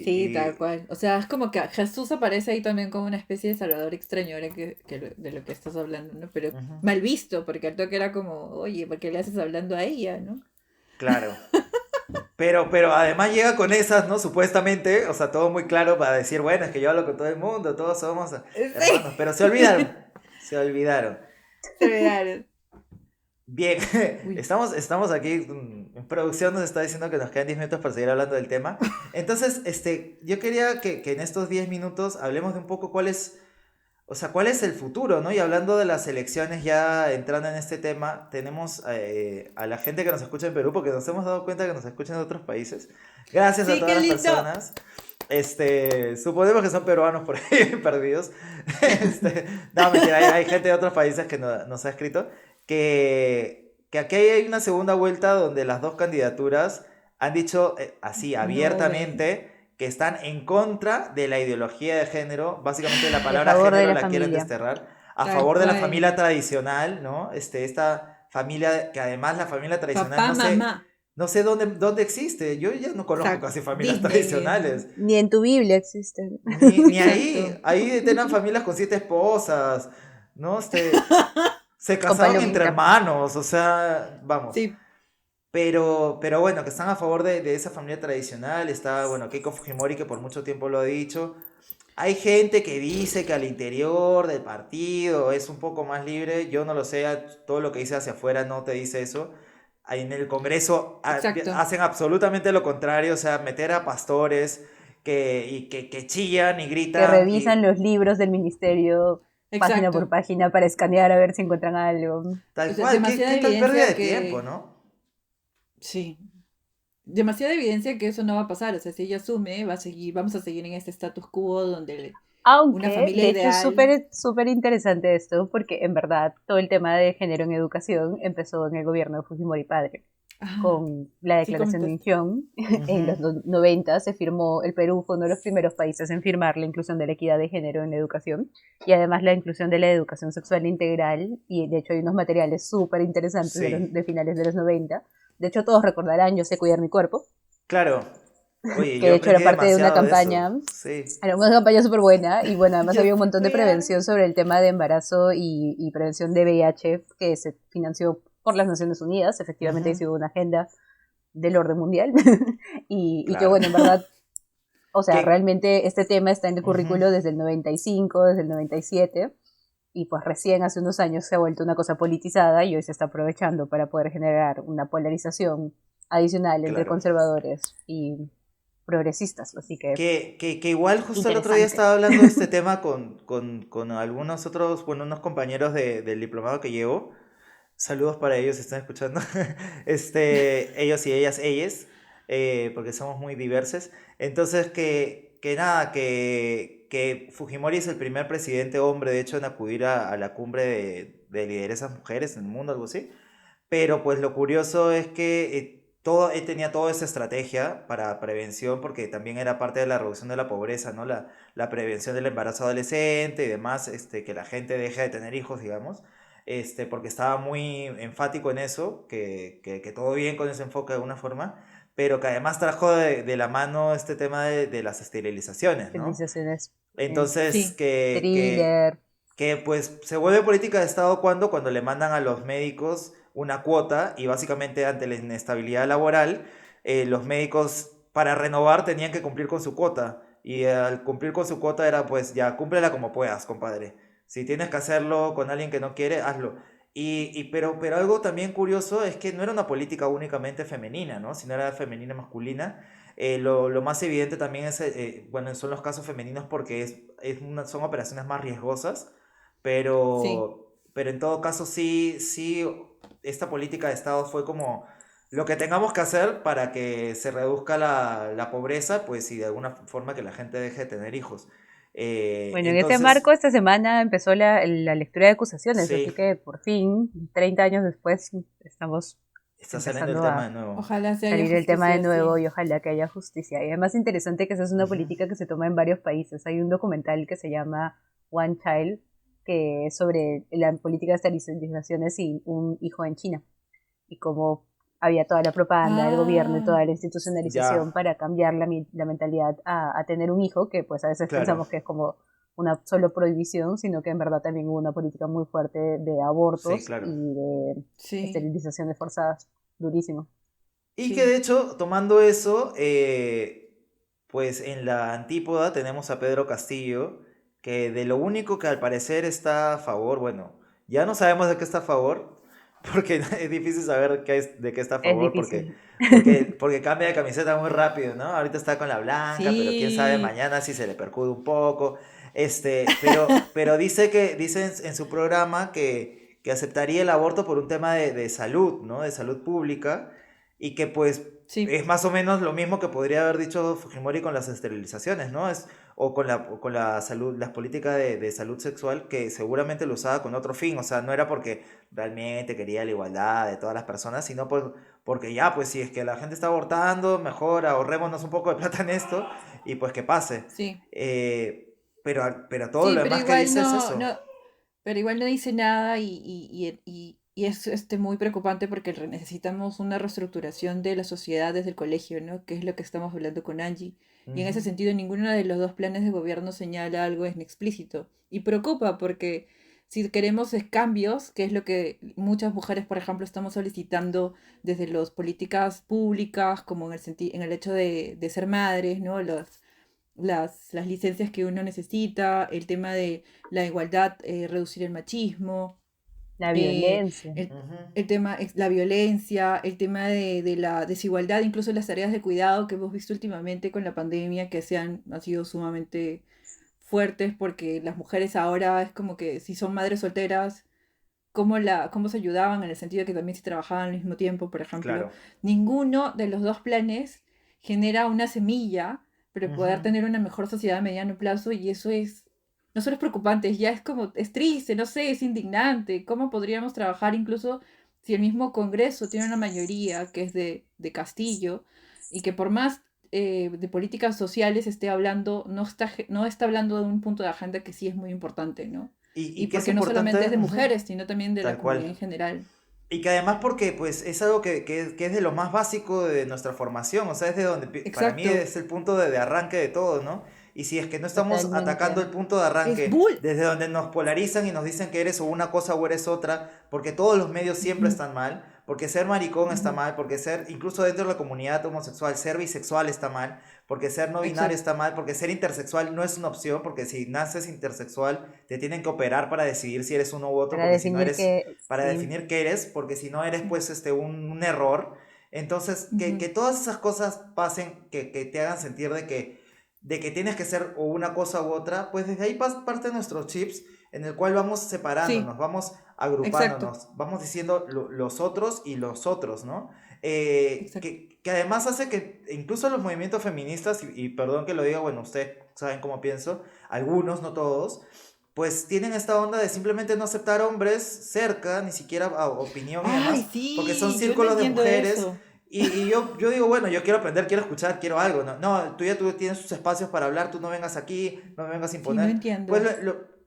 Sí, tal cual. O sea, es como que Jesús aparece ahí también como una especie de salvador extraño, ahora de lo que estás hablando, ¿no? Pero Ujú, mal visto, porque al toque era como, oye, ¿por qué le haces hablando a ella, no? claro. Pero además llega con esas, ¿no? Supuestamente, o sea, todo muy claro para decir, bueno, es que yo hablo con todo el mundo, todos somos Sí, hermanos, pero se olvidaron, se olvidaron. se vearon. Bien, Uy. estamos aquí, en producción nos está diciendo que nos quedan 10 minutos para seguir hablando del tema. Entonces, yo quería que en estos 10 minutos hablemos de un poco cuál es el futuro, ¿no? Y hablando de las elecciones, ya entrando en este tema, tenemos a la gente que nos escucha en Perú, porque nos hemos dado cuenta que nos escuchan en otros países. Gracias a Sí, todas qué las lindo. personas. Suponemos que son peruanos por ahí perdidos. No, mentira, hay gente de otros países que nos ha escrito que aquí hay una segunda vuelta donde las dos candidaturas han dicho así No, güey. abiertamente que están en contra de la ideología de género, básicamente la Y a palabra favor de género la la quieren familia. desterrar, a Tal favor de la cual. familia tradicional, ¿no? Esta familia, que además la familia tradicional Papá, mamá. no sé dónde existe, yo ya no O conozco sea, casi familias Disney. tradicionales, Ni en tu Biblia existen. ni ahí, Exacto. ahí tenían familias con 7 esposas, ¿no? Se Con casaban entre palomita. hermanos, o sea, vamos. Sí, Pero bueno, que están a favor de esa familia tradicional. Está, bueno, Keiko Fujimori, que por mucho tiempo lo ha dicho. Hay gente que dice que al interior del partido es un poco más libre. Yo no lo sé, todo lo que dice hacia afuera no te dice eso. Ahí en el Congreso exacto. hacen absolutamente lo contrario, o sea, meter a pastores que chillan y Que gritan revisan y los libros del ministerio página por Exacto. página para escanear a ver si encuentran algo. O tal sea, cual. ¿Qué demasiada tal pérdida de evidencia tiempo, que... no? Sí. Demasiada evidencia que eso no va a pasar. O sea, si ella asume, vamos a seguir en este status quo donde una Aunque, familia de hecho, es ideal. súper interesante esto, porque en verdad todo el tema de género en educación empezó en el gobierno de Fujimori padre. Ah, Con la sí declaración de comentaste. Incheon, en Ujú, los 90 se firmó, el Perú fue uno de los primeros países en firmar la inclusión de la equidad de género en la educación y además la inclusión de la educación sexual integral y de hecho hay unos materiales súper interesantes sí, de finales de los 90. De hecho todos recordarán Yo sé cuidar mi cuerpo, claro. Oye, que yo de hecho era aprendí parte de una demasiado de eso. campaña. Sí. Era una campaña súper buena y bueno, además Yo había un sé montón de cuidar. prevención sobre el tema de embarazo y prevención de VIH que se financió por las Naciones Unidas. Efectivamente, ha Ujú, sido una agenda del orden mundial. Y que claro. bueno, en verdad, o sea, Que, realmente este tema está en el ujú, currículo desde el 95, desde el 97, y pues recién hace unos años se ha vuelto una cosa politizada y hoy se está aprovechando para poder generar una polarización adicional entre claro. conservadores y progresistas, así que Que igual justo el otro día interesante. estaba hablando de este tema con algunos otros, bueno, unos compañeros del diplomado que llevo. Saludos para ellos si están escuchando. Ellos y ellas, porque somos muy diversos. Entonces, que nada, que Fujimori es el primer presidente hombre, de hecho, en acudir a la cumbre de lideresas mujeres en el mundo, algo así. Pero pues lo curioso es que él tenía toda esa estrategia para prevención, porque también era parte de la reducción de la pobreza, ¿no? La prevención del embarazo adolescente y demás, que la gente deje de tener hijos, digamos, porque estaba muy enfático en eso, que todo bien con ese enfoque de alguna forma, pero que además trajo de la mano este tema de las esterilizaciones, ¿no? Civilizaciones. Entonces, Sí, Thriller. que pues se vuelve política de Estado cuando le mandan a los médicos una cuota y básicamente ante la inestabilidad laboral, los médicos para renovar tenían que cumplir con su cuota y al cumplir con su cuota era pues ya cúmplela como puedas, compadre. Si tienes que hacerlo con alguien que no quiere, hazlo. Pero algo también curioso es que no era una política únicamente femenina, ¿no? Sino era femenina masculina. Lo más evidente también es, bueno, son los casos femeninos porque son operaciones más riesgosas, Sí. pero en todo caso sí, esta política de Estado fue como lo que tengamos que hacer para que se reduzca la pobreza, pues y de alguna forma que la gente deje de tener hijos. Bueno, en ese marco Entonces, esta semana empezó la lectura de acusaciones, así sí, que por fin, 30 años después, estamos está saliendo el empezando tema de a nuevo. Ojalá se haya salir el tema de justicia, nuevo sí. y ojalá que haya justicia. Y además interesante que esa es una Ujú. política que se toma en varios países. Hay un documental que se llama One Child, que es sobre la política de esterilizaciones y un hijo en China. Y cómo había toda la propaganda del gobierno y Ah, toda la institucionalización Ya, para cambiar la mentalidad a tener un hijo, que pues a veces claro. pensamos que es como una solo prohibición, sino que en verdad también hubo una política muy fuerte de Sí, abortos claro. y de sí, esterilizaciones forzadas, durísimo. Y que sí. de hecho, tomando eso, pues en la antípoda tenemos a Pedro Castillo, que de lo único que al parecer está a favor, bueno, ya no sabemos de qué está a favor, porque es difícil saber de qué está a Es favor, porque, difícil. porque cambia de camiseta muy rápido, ¿no? Ahorita está con la blanca, pero quién sabe Sí, mañana si se le percude un poco. Pero dice en su programa que aceptaría el aborto por un tema de salud, ¿no? De salud pública y que pues sí, es más o menos lo mismo que podría haber dicho Fujimori con las esterilizaciones, ¿no? O con la salud, las políticas de salud sexual que seguramente lo usaba con otro fin, o sea, no era porque realmente quería la igualdad de todas las personas, sino porque ya, pues si es que la gente está abortando, mejor ahorrémonos un poco de plata en esto y pues que pase. sí. Pero todo Sí, lo pero demás que igual dice es no, eso. no, pero igual no dice nada y es muy preocupante porque necesitamos una reestructuración de la sociedad desde el colegio, ¿no? Que es lo que estamos hablando con Angie. Y en ese Ujú. sentido, ninguno de los dos planes de gobierno señala algo en explícito. Y preocupa porque si queremos cambios, que es lo que muchas mujeres, por ejemplo, estamos solicitando desde las políticas públicas, como en el hecho de ser madres, ¿no? Las licencias que uno necesita, el tema de la igualdad, reducir el machismo, La eh, violencia. el, Ujú. el tema, la violencia, el tema de la desigualdad, incluso las tareas de cuidado que hemos visto últimamente con la pandemia, que han sido sumamente fuertes porque las mujeres ahora es como que si son madres solteras, cómo se ayudaban en el sentido de que también se trabajaban al mismo tiempo, por ejemplo. Claro. Ninguno de los dos planes genera una semilla para poder Ujú. tener una mejor sociedad a mediano plazo y eso es, no solo es preocupante, ya es como, es triste, no sé, es indignante. ¿Cómo podríamos trabajar incluso si el mismo Congreso tiene una mayoría que es de Castillo y que por más de políticas sociales esté hablando, no está hablando de un punto de agenda que sí es muy importante, ¿no? Y Y que es porque no solamente es importante, de ujú, mujeres, sino también de la tal comunidad cual. en general. Y que además porque pues es algo que es de lo más básico de nuestra formación, o sea, es de donde para mí Exacto, es el punto de arranque de todo, ¿no? Y si es que no estamos atacando Totalmente. el punto de es arranque bull. desde donde nos polarizan y nos dicen que eres o una cosa o eres otra, porque todos los medios siempre Ujú, están mal, porque ser maricón está ujú, mal, porque ser, incluso dentro de la comunidad homosexual, ser bisexual está mal, porque ser no binario exacto, está mal, porque ser intersexual no es una opción, porque si naces intersexual te tienen que operar para decidir si eres uno u otro, Para porque si no definir eres que para sí. definir qué eres, porque si no eres sí, pues un error. Entonces, ujú, que todas esas cosas pasen, que te hagan sentir de que tienes que ser o una cosa u otra, pues desde ahí parte nuestros chips en el cual vamos sí, separándonos, vamos exacto, agrupándonos, vamos diciendo los otros y los otros, ¿no? exacto. Que además hace que incluso los movimientos feministas, y perdón que lo diga, bueno, ustedes saben cómo pienso, algunos, no todos, pues tienen esta onda de simplemente no aceptar hombres cerca, ni siquiera a opinión y Ay, demás, porque son sí, yo no círculos de entiendo mujeres. eso. Y yo digo, bueno, yo quiero aprender, quiero escuchar, quiero algo. No, no, tú tienes tus espacios para hablar, tú no vengas aquí, no me vengas a Sí, no imponer. Pues, entiendo.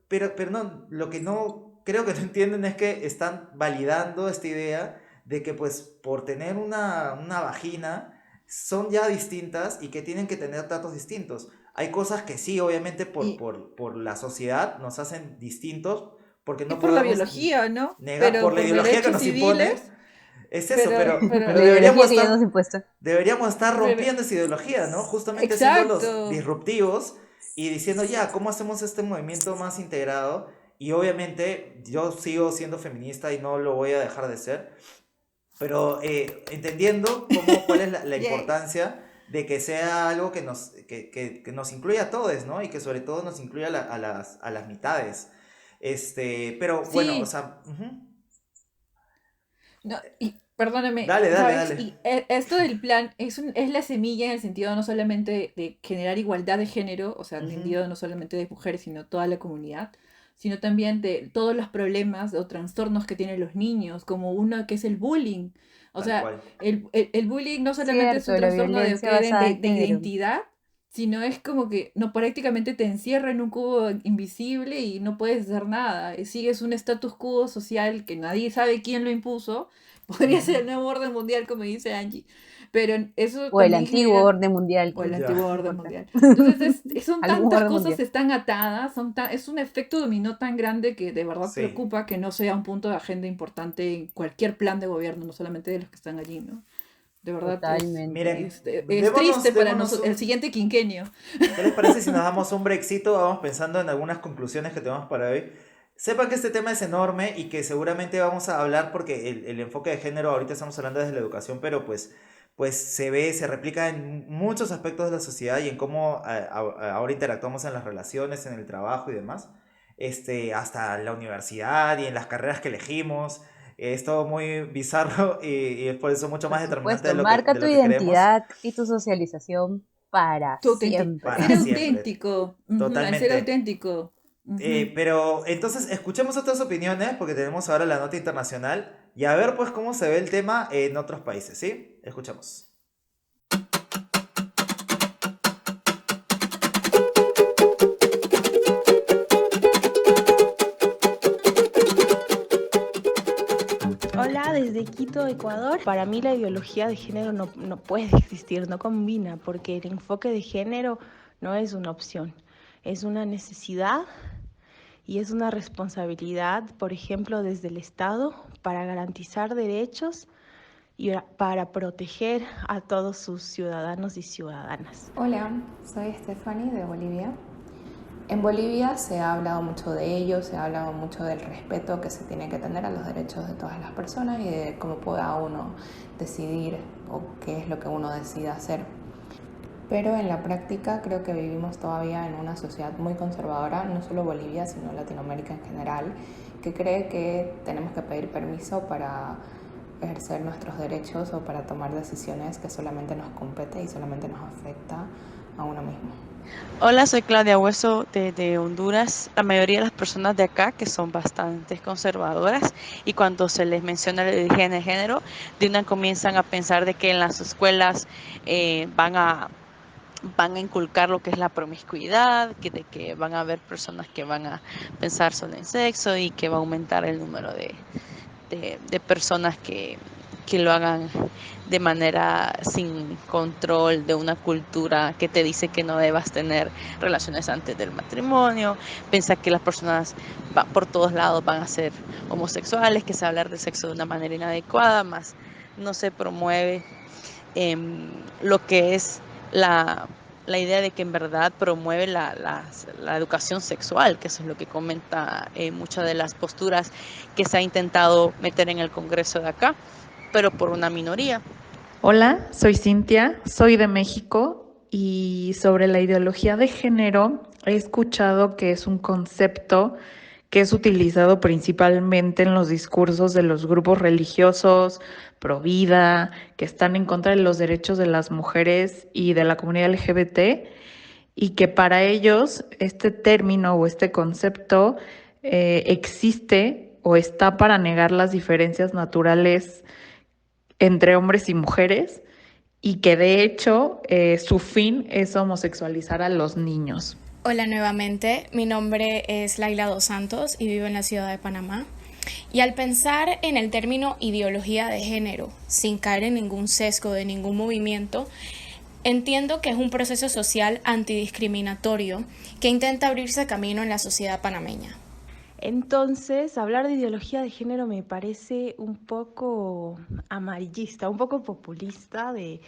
pero no, lo que no creo que no entienden es que están validando esta idea de que pues por tener una vagina son ya distintas y que tienen que tener tratos distintos. Hay cosas que sí, obviamente Y, por la sociedad nos hacen distintos, porque y no por la podemos biología, ¿no? negar por Pero la por ideología que derechos nos imponen. civiles, Es eso, Por pero, pero la ideología que ya nos impuesto. deberíamos estar pero, rompiendo esa ideología, ¿no? Justamente siendo los exacto. disruptivos y diciendo, ya, ¿cómo hacemos este movimiento más integrado? Y obviamente yo sigo siendo feminista y no lo voy a dejar de ser, pero entendiendo cuál es la Yay. importancia de que sea algo que nos incluya a todos, ¿no? Y que sobre todo nos incluya a las mitades. Pero bueno, o Sí, sea, ujú. no, y perdóname, Dale, dale, ¿sabes? dale. Y esto del plan es la semilla en el sentido no solamente de generar igualdad de género, o sea, en el Ujú, sentido no solamente de mujeres, sino toda la comunidad, sino también de todos los problemas o trastornos que tienen los niños, como uno que es el bullying. O tal sea, cual. el bullying no solamente es un Cierto, la trastorno de, violencia que basada en de género. identidad, sino es como que no prácticamente te encierra en un cubo invisible y no puedes hacer nada. Sigues un status quo social que nadie sabe quién lo impuso. Podría ser el Ujú. nuevo orden mundial, como dice Angie. Pero eso O el también antiguo genera, orden mundial, o el Ya. antiguo no orden importa. mundial. Entonces, son Algún tantas orden cosas mundial. están atadas, es un efecto dominó tan grande que de verdad Sí, preocupa que no sea un punto de agenda importante en cualquier plan de gobierno, no solamente de los que están allí, ¿no? De verdad Totalmente. miren, es triste para démonos nosotros el un... siguiente quinquenio. ¿Qué les parece si nos damos un brexito? Vamos pensando en algunas conclusiones que tenemos para hoy. Sepa que este tema es enorme y que seguramente vamos a hablar porque el enfoque de género, ahorita estamos hablando desde la educación, pero pues se ve, se replica en muchos aspectos de la sociedad y en cómo ahora interactuamos en las relaciones, en el trabajo y demás. Hasta la universidad y en las carreras que elegimos. Es todo muy bizarro y es por eso mucho Por más determinante supuesto, marca de tu lo que creemos identidad y tu socialización para Ser para siempre. siempre. auténtico, ujú, al ser Totalmente. auténtico. Ujú. Pero entonces escuchemos otras opiniones porque tenemos ahora la nota internacional y a ver pues cómo se ve el tema en otros países, ¿sí? Escuchamos. Hola, desde Quito, Ecuador. Para mí la ideología de género no puede existir, no combina, porque el enfoque de género no es una opción, es una necesidad y es una responsabilidad, por ejemplo, desde el Estado para garantizar derechos y para proteger a todos sus ciudadanos y ciudadanas. Hola, soy Stephanie de Bolivia. En Bolivia se ha hablado mucho de ello, se ha hablado mucho del respeto que se tiene que tener a los derechos de todas las personas y de cómo pueda uno decidir o qué es lo que uno decida hacer. Pero en la práctica creo que vivimos todavía en una sociedad muy conservadora, no solo Bolivia, sino Latinoamérica en general, que cree que tenemos que pedir permiso para ejercer nuestros derechos o para tomar decisiones que solamente nos compete y solamente nos afecta a uno mismo. Hola, soy Claudia Hueso de Honduras. La mayoría de las personas de acá que son bastante conservadoras y cuando se les menciona la ideología de género, de una comienzan a pensar de que en las escuelas van a inculcar lo que es la promiscuidad, de que van a haber personas que van a pensar solo en sexo y que va a aumentar el número de personas que lo hagan de manera sin control de una cultura que te dice que no debas tener relaciones antes del matrimonio, piensa que las personas por todos lados van a ser homosexuales, que se va a hablar de sexo de una manera inadecuada, más no se promueve lo que es la idea de que en verdad promueve la educación sexual, que eso es lo que comenta muchas de las posturas que se ha intentado meter en el Congreso de acá, pero por una minoría. Hola, soy Cintia, soy de México y sobre la ideología de género he escuchado que es un concepto que es utilizado principalmente en los discursos de los grupos religiosos, pro vida, que están en contra de los derechos de las mujeres y de la comunidad LGBT, y que para ellos este término o este concepto existe o está para negar las diferencias naturales entre hombres y mujeres y que de hecho su fin es homosexualizar a los niños. Hola nuevamente, mi nombre es Laila Dos Santos y vivo en la ciudad de Panamá. Y al pensar en el término ideología de género, sin caer en ningún sesgo de ningún movimiento, entiendo que es un proceso social antidiscriminatorio que intenta abrirse camino en la sociedad panameña. Entonces, hablar de ideología de género me parece un poco amarillista, un poco populista, de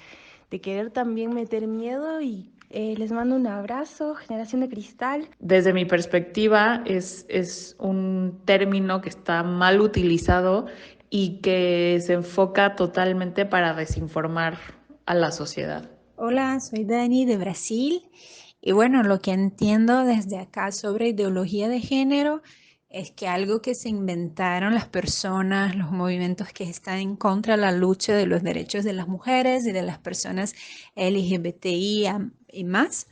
querer también meter miedo y les mando un abrazo, Generación de Cristal. Desde mi perspectiva es un término que está mal utilizado y que se enfoca totalmente para desinformar a la sociedad. Hola, soy Dani de Brasil y bueno, lo que entiendo desde acá sobre ideología de género es que algo que se inventaron las personas, los movimientos que están en contra de la lucha de los derechos de las mujeres y de las personas LGBTI y más.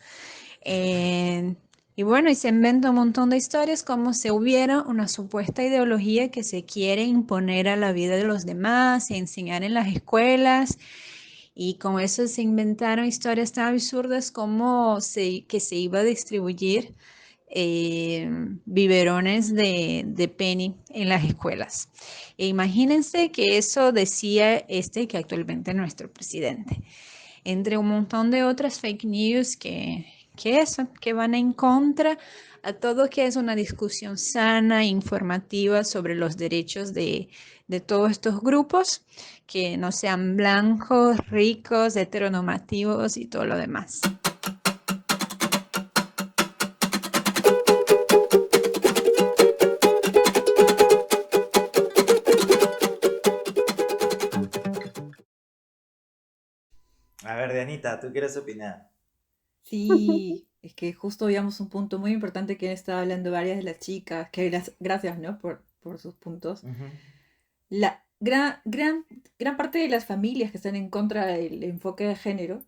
Eh, y bueno, y se inventa un montón de historias como si hubiera una supuesta ideología que se quiere imponer a la vida de los demás y enseñar en las escuelas. Y con eso se inventaron historias tan absurdas como que se iba a distribuir biberones de Penny en las escuelas. E imagínense que eso decía que actualmente es nuestro presidente, entre un montón de otras fake news que van en contra a todo que es una discusión sana e informativa sobre los derechos de todos estos grupos, que no sean blancos, ricos, heteronormativos y todo lo demás. A ver, Dianita, ¿tú quieres opinar? Sí, es que justo veíamos un punto muy importante que han estado hablando varias de las chicas, que gracias, ¿no? Por sus puntos. Ujú. La gran parte de las familias que están en contra del enfoque de género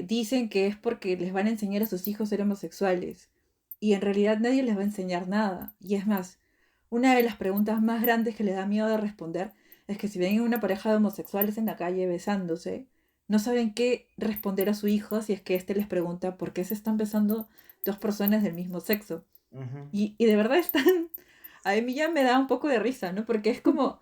dicen que es porque les van a enseñar a sus hijos a ser homosexuales. Y en realidad nadie les va a enseñar nada. Y es más, una de las preguntas más grandes que les da miedo de responder es que si ven una pareja de homosexuales en la calle besándose, no saben qué responder a su hijo si es que éste les pregunta por qué se están besando dos personas del mismo sexo. Ujú. Y de verdad están... A mí ya me da un poco de risa, ¿no? Porque es como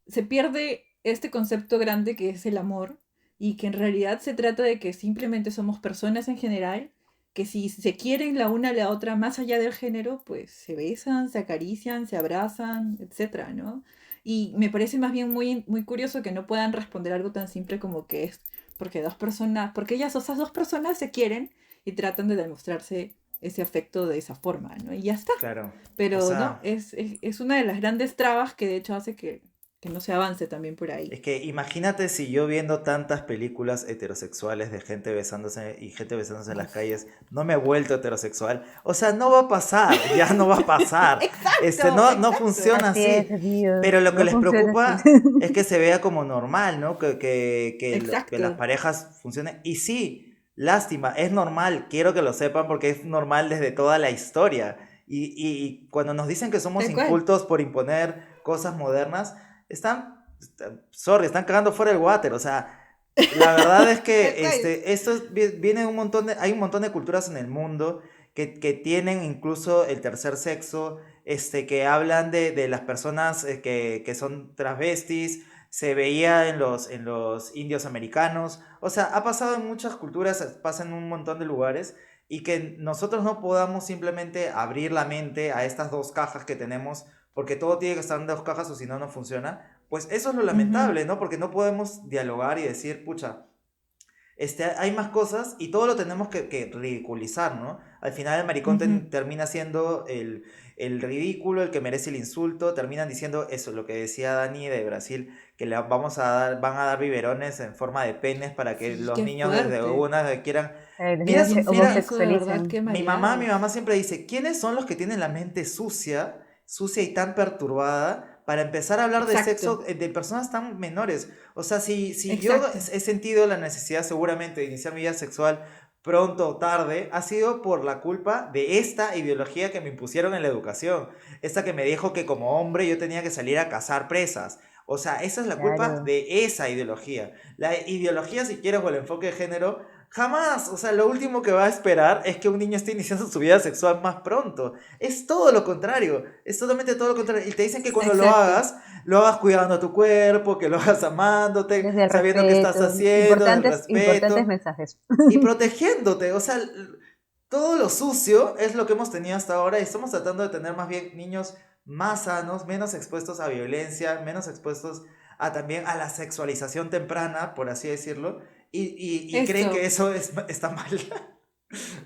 se pierde este concepto grande que es el amor y que en realidad se trata de que simplemente somos personas en general, que si se quieren la una a la otra más allá del género, pues se besan, se acarician, se abrazan, etcétera, ¿no? Y me parece más bien muy curioso que no puedan responder algo tan simple como que es porque porque esas dos personas se quieren y tratan de demostrarse ese afecto de esa forma, ¿no? Y ya está. Claro. O Pero no, sea, es una de las grandes trabas que de hecho hace que no se avance también por ahí. es que imagínate si yo viendo tantas películas heterosexuales de gente besándose y gente besándose en las Uf. calles, no me he vuelto heterosexual. O sea, no va a pasar, ya no va a pasar. No, no Exacto. funciona Así así. es, amigos. Pero lo que No les funciona así. preocupa es que se vea como normal, ¿no? Que las Exacto. parejas funcionen. Y sí, lástima, es normal, quiero que lo sepan porque es normal desde toda la historia. Y cuando nos dicen que somos Tal cual. incultos por imponer cosas modernas, sorry, están cagando fuera el water. O sea, la verdad es Tal que cual. viene hay un montón de culturas en el mundo que tienen incluso el tercer sexo, que hablan de las personas que son transvestis, se veía en los indios americanos, o sea, ha pasado en muchas culturas, pasa en un montón de lugares, y que nosotros no podamos simplemente abrir la mente a estas dos cajas que tenemos, porque todo tiene que estar en dos cajas o si no, no funciona, pues eso es lo Ujú, lamentable, ¿no? Porque no podemos dialogar y decir, pucha, hay más cosas y todo lo tenemos que ridiculizar, ¿no? Al final el maricón ujú. termina siendo el ridículo, el que merece el insulto, terminan diciendo eso, lo que decía Dani de Brasil, que van a dar biberones en forma de penes para que Sí, los qué niños desde fuerte. una quieran... Los Mira, niños Qué se mira, incienso, de verdad, homosexualizan. qué mi maleados. mamá siempre dice, ¿quiénes son los que tienen la mente sucia, sucia y tan perturbada para empezar a hablar de sexo Exacto, de personas tan menores? O sea, si yo exacto. he sentido la necesidad seguramente de iniciar mi vida sexual pronto o tarde, ha sido por la culpa de esta ideología que me impusieron en la educación. Esta que me dijo que como hombre yo tenía que salir a cazar presas. O sea, esa es la culpa Claro. de esa ideología. La ideología, si quieres, o el enfoque de género, jamás. O sea, lo último que va a esperar es que un niño esté iniciando su vida sexual más pronto. Es todo lo contrario. Es totalmente todo lo contrario. Y te dicen que cuando Exacto. lo hagas cuidando tu cuerpo, que lo hagas amándote, Desde el sabiendo qué estás respeto. haciendo, del Importantes respeto mensajes. y protegiéndote. O sea, todo lo sucio es lo que hemos tenido hasta ahora y estamos tratando de tener más bien niños más sanos, menos expuestos a violencia, menos expuestos a también a la sexualización temprana, por así decirlo, y creen que Eso. eso está mal.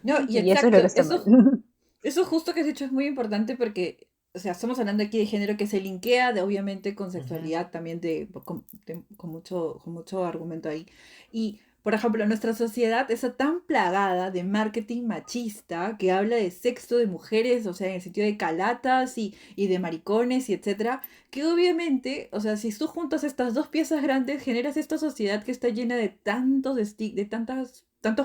No, y Y eso es lo que exacto. está mal. Eso justo que has dicho es muy importante porque, o sea, estamos hablando aquí de género que se linkea de, obviamente, con Ujú. sexualidad también con mucho argumento ahí. Y Por ejemplo, nuestra sociedad está tan plagada de marketing machista que habla de sexo de mujeres, o sea, en el sentido de calatas y de maricones y etcétera, que obviamente, o sea, si tú juntas estas dos piezas grandes, generas esta sociedad que está llena de tantos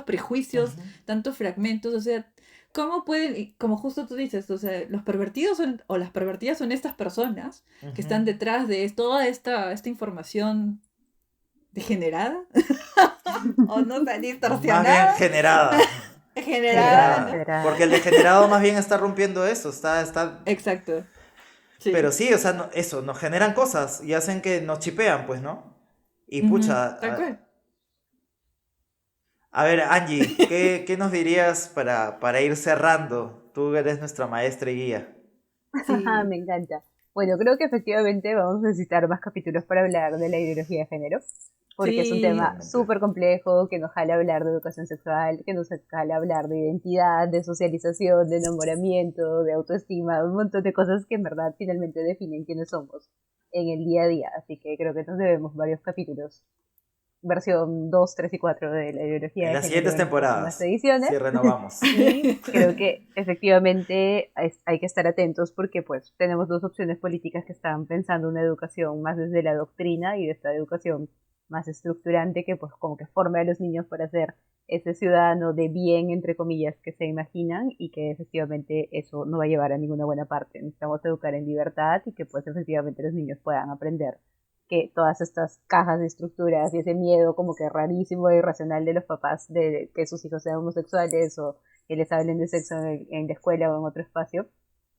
prejuicios, Ujú. tantos fragmentos, o sea, ¿cómo pueden, y como justo tú dices, o sea, los pervertidos o las pervertidas son estas personas que están Ujú. detrás de toda esta información degenerada? O no tan Más bien distorsionada, generada. generada, ¿no? Generada. Porque el degenerado más bien está rompiendo eso, está... Exacto, Pero sí. sí, o sea, eso, nos generan cosas y hacen que nos chipean, pues, ¿no? Y Ujú, pucha, tal cual. a ver, Angie, ¿qué nos dirías para ir cerrando? Tú eres nuestra maestra y guía. Sí, Me encanta. Bueno, creo que efectivamente vamos a necesitar más capítulos para hablar de la ideología de género, porque es un sí, tema Totalmente. súper complejo, que nos jala hablar de educación sexual, que nos jala hablar de identidad, de socialización, de enamoramiento, de autoestima, un montón de cosas que en verdad finalmente definen quiénes somos en el día a día. Así que creo que nos debemos varios capítulos, versión 2, 3 y 4 de la ideología En de las género siguientes en las próximas temporadas, ediciones. si renovamos. Y creo que efectivamente hay que estar atentos porque pues tenemos dos opciones políticas que están pensando una educación más desde la doctrina y de esta educación más estructurante que pues como que forme a los niños para ser ese ciudadano de bien, entre comillas, que se imaginan y que efectivamente eso no va a llevar a ninguna buena parte. Necesitamos educar en libertad y que pues efectivamente los niños puedan aprender que todas estas cajas de estructuras y ese miedo como que rarísimo e irracional de los papás de que sus hijos sean homosexuales o que les hablen de sexo en la escuela o en otro espacio,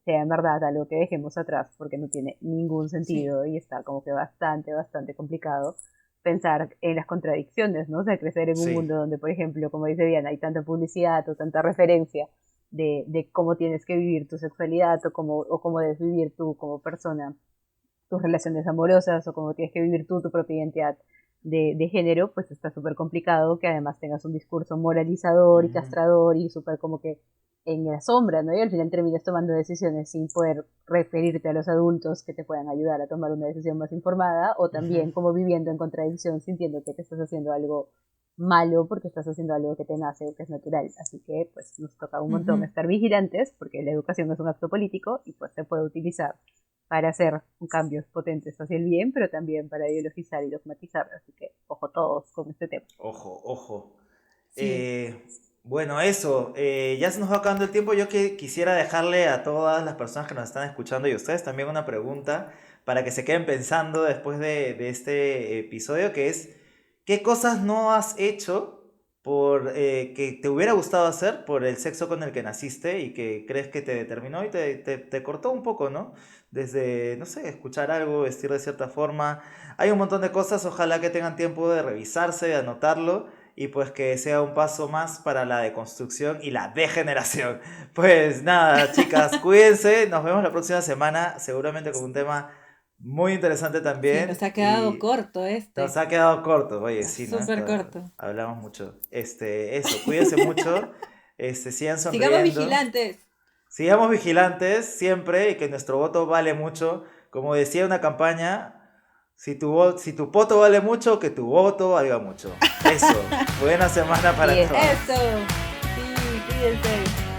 sea en verdad algo que dejemos atrás porque no tiene ningún sí. sentido y está como que bastante complicado pensar en las contradicciones, ¿no? O sea, crecer en un Sí. mundo donde, por ejemplo, como dice Diana, hay tanta publicidad o tanta referencia de cómo tienes que vivir tu sexualidad o cómo debes vivir tú como persona tus relaciones amorosas o cómo tienes que vivir tú tu propia identidad de género, pues está súper complicado que además tengas un discurso moralizador y Ujú. castrador y súper como que en la sombra, ¿no? Y al final terminas tomando decisiones sin poder referirte a los adultos que te puedan ayudar a tomar una decisión más informada o Ujú. también como viviendo en contradicción sintiéndote que estás haciendo algo malo porque estás haciendo algo que te nace o que es natural. Así que pues nos toca un montón Ujú. estar vigilantes porque la educación es un acto político y pues se puede utilizar para hacer cambios potentes hacia el bien, pero también para ideologizar y dogmatizar. Así que ojo todos con este tema. Ojo, ojo. Sí. Bueno, eso, ya se nos va acabando el tiempo. Yo quisiera dejarle a todas las personas que nos están escuchando y a ustedes también una pregunta para que se queden pensando después de este episodio, que es, ¿qué cosas no has hecho que te hubiera gustado hacer por el sexo con el que naciste y que crees que te determinó y te cortó un poco, ¿no? Desde, no sé, escuchar algo, vestir de cierta forma. Hay un montón de cosas, ojalá que tengan tiempo de revisarse, de anotarlo y pues que sea un paso más para la deconstrucción y la degeneración. Pues nada, chicas, cuídense, nos vemos la próxima semana, seguramente con un tema muy interesante Sí, nos también ha quedado y corto nos este. ha quedado corto, oye, Está sí, ¿no? súper corto. Hablamos mucho. Eso, cuídense mucho, sigan Sigamos sonriendo, vigilantes. sigamos vigilantes siempre y que nuestro voto vale mucho. Como decía una campaña, si tu poto vale mucho, que tu voto valga mucho. Eso. Buena semana para Y es todos. Eso. Sí, cuídense.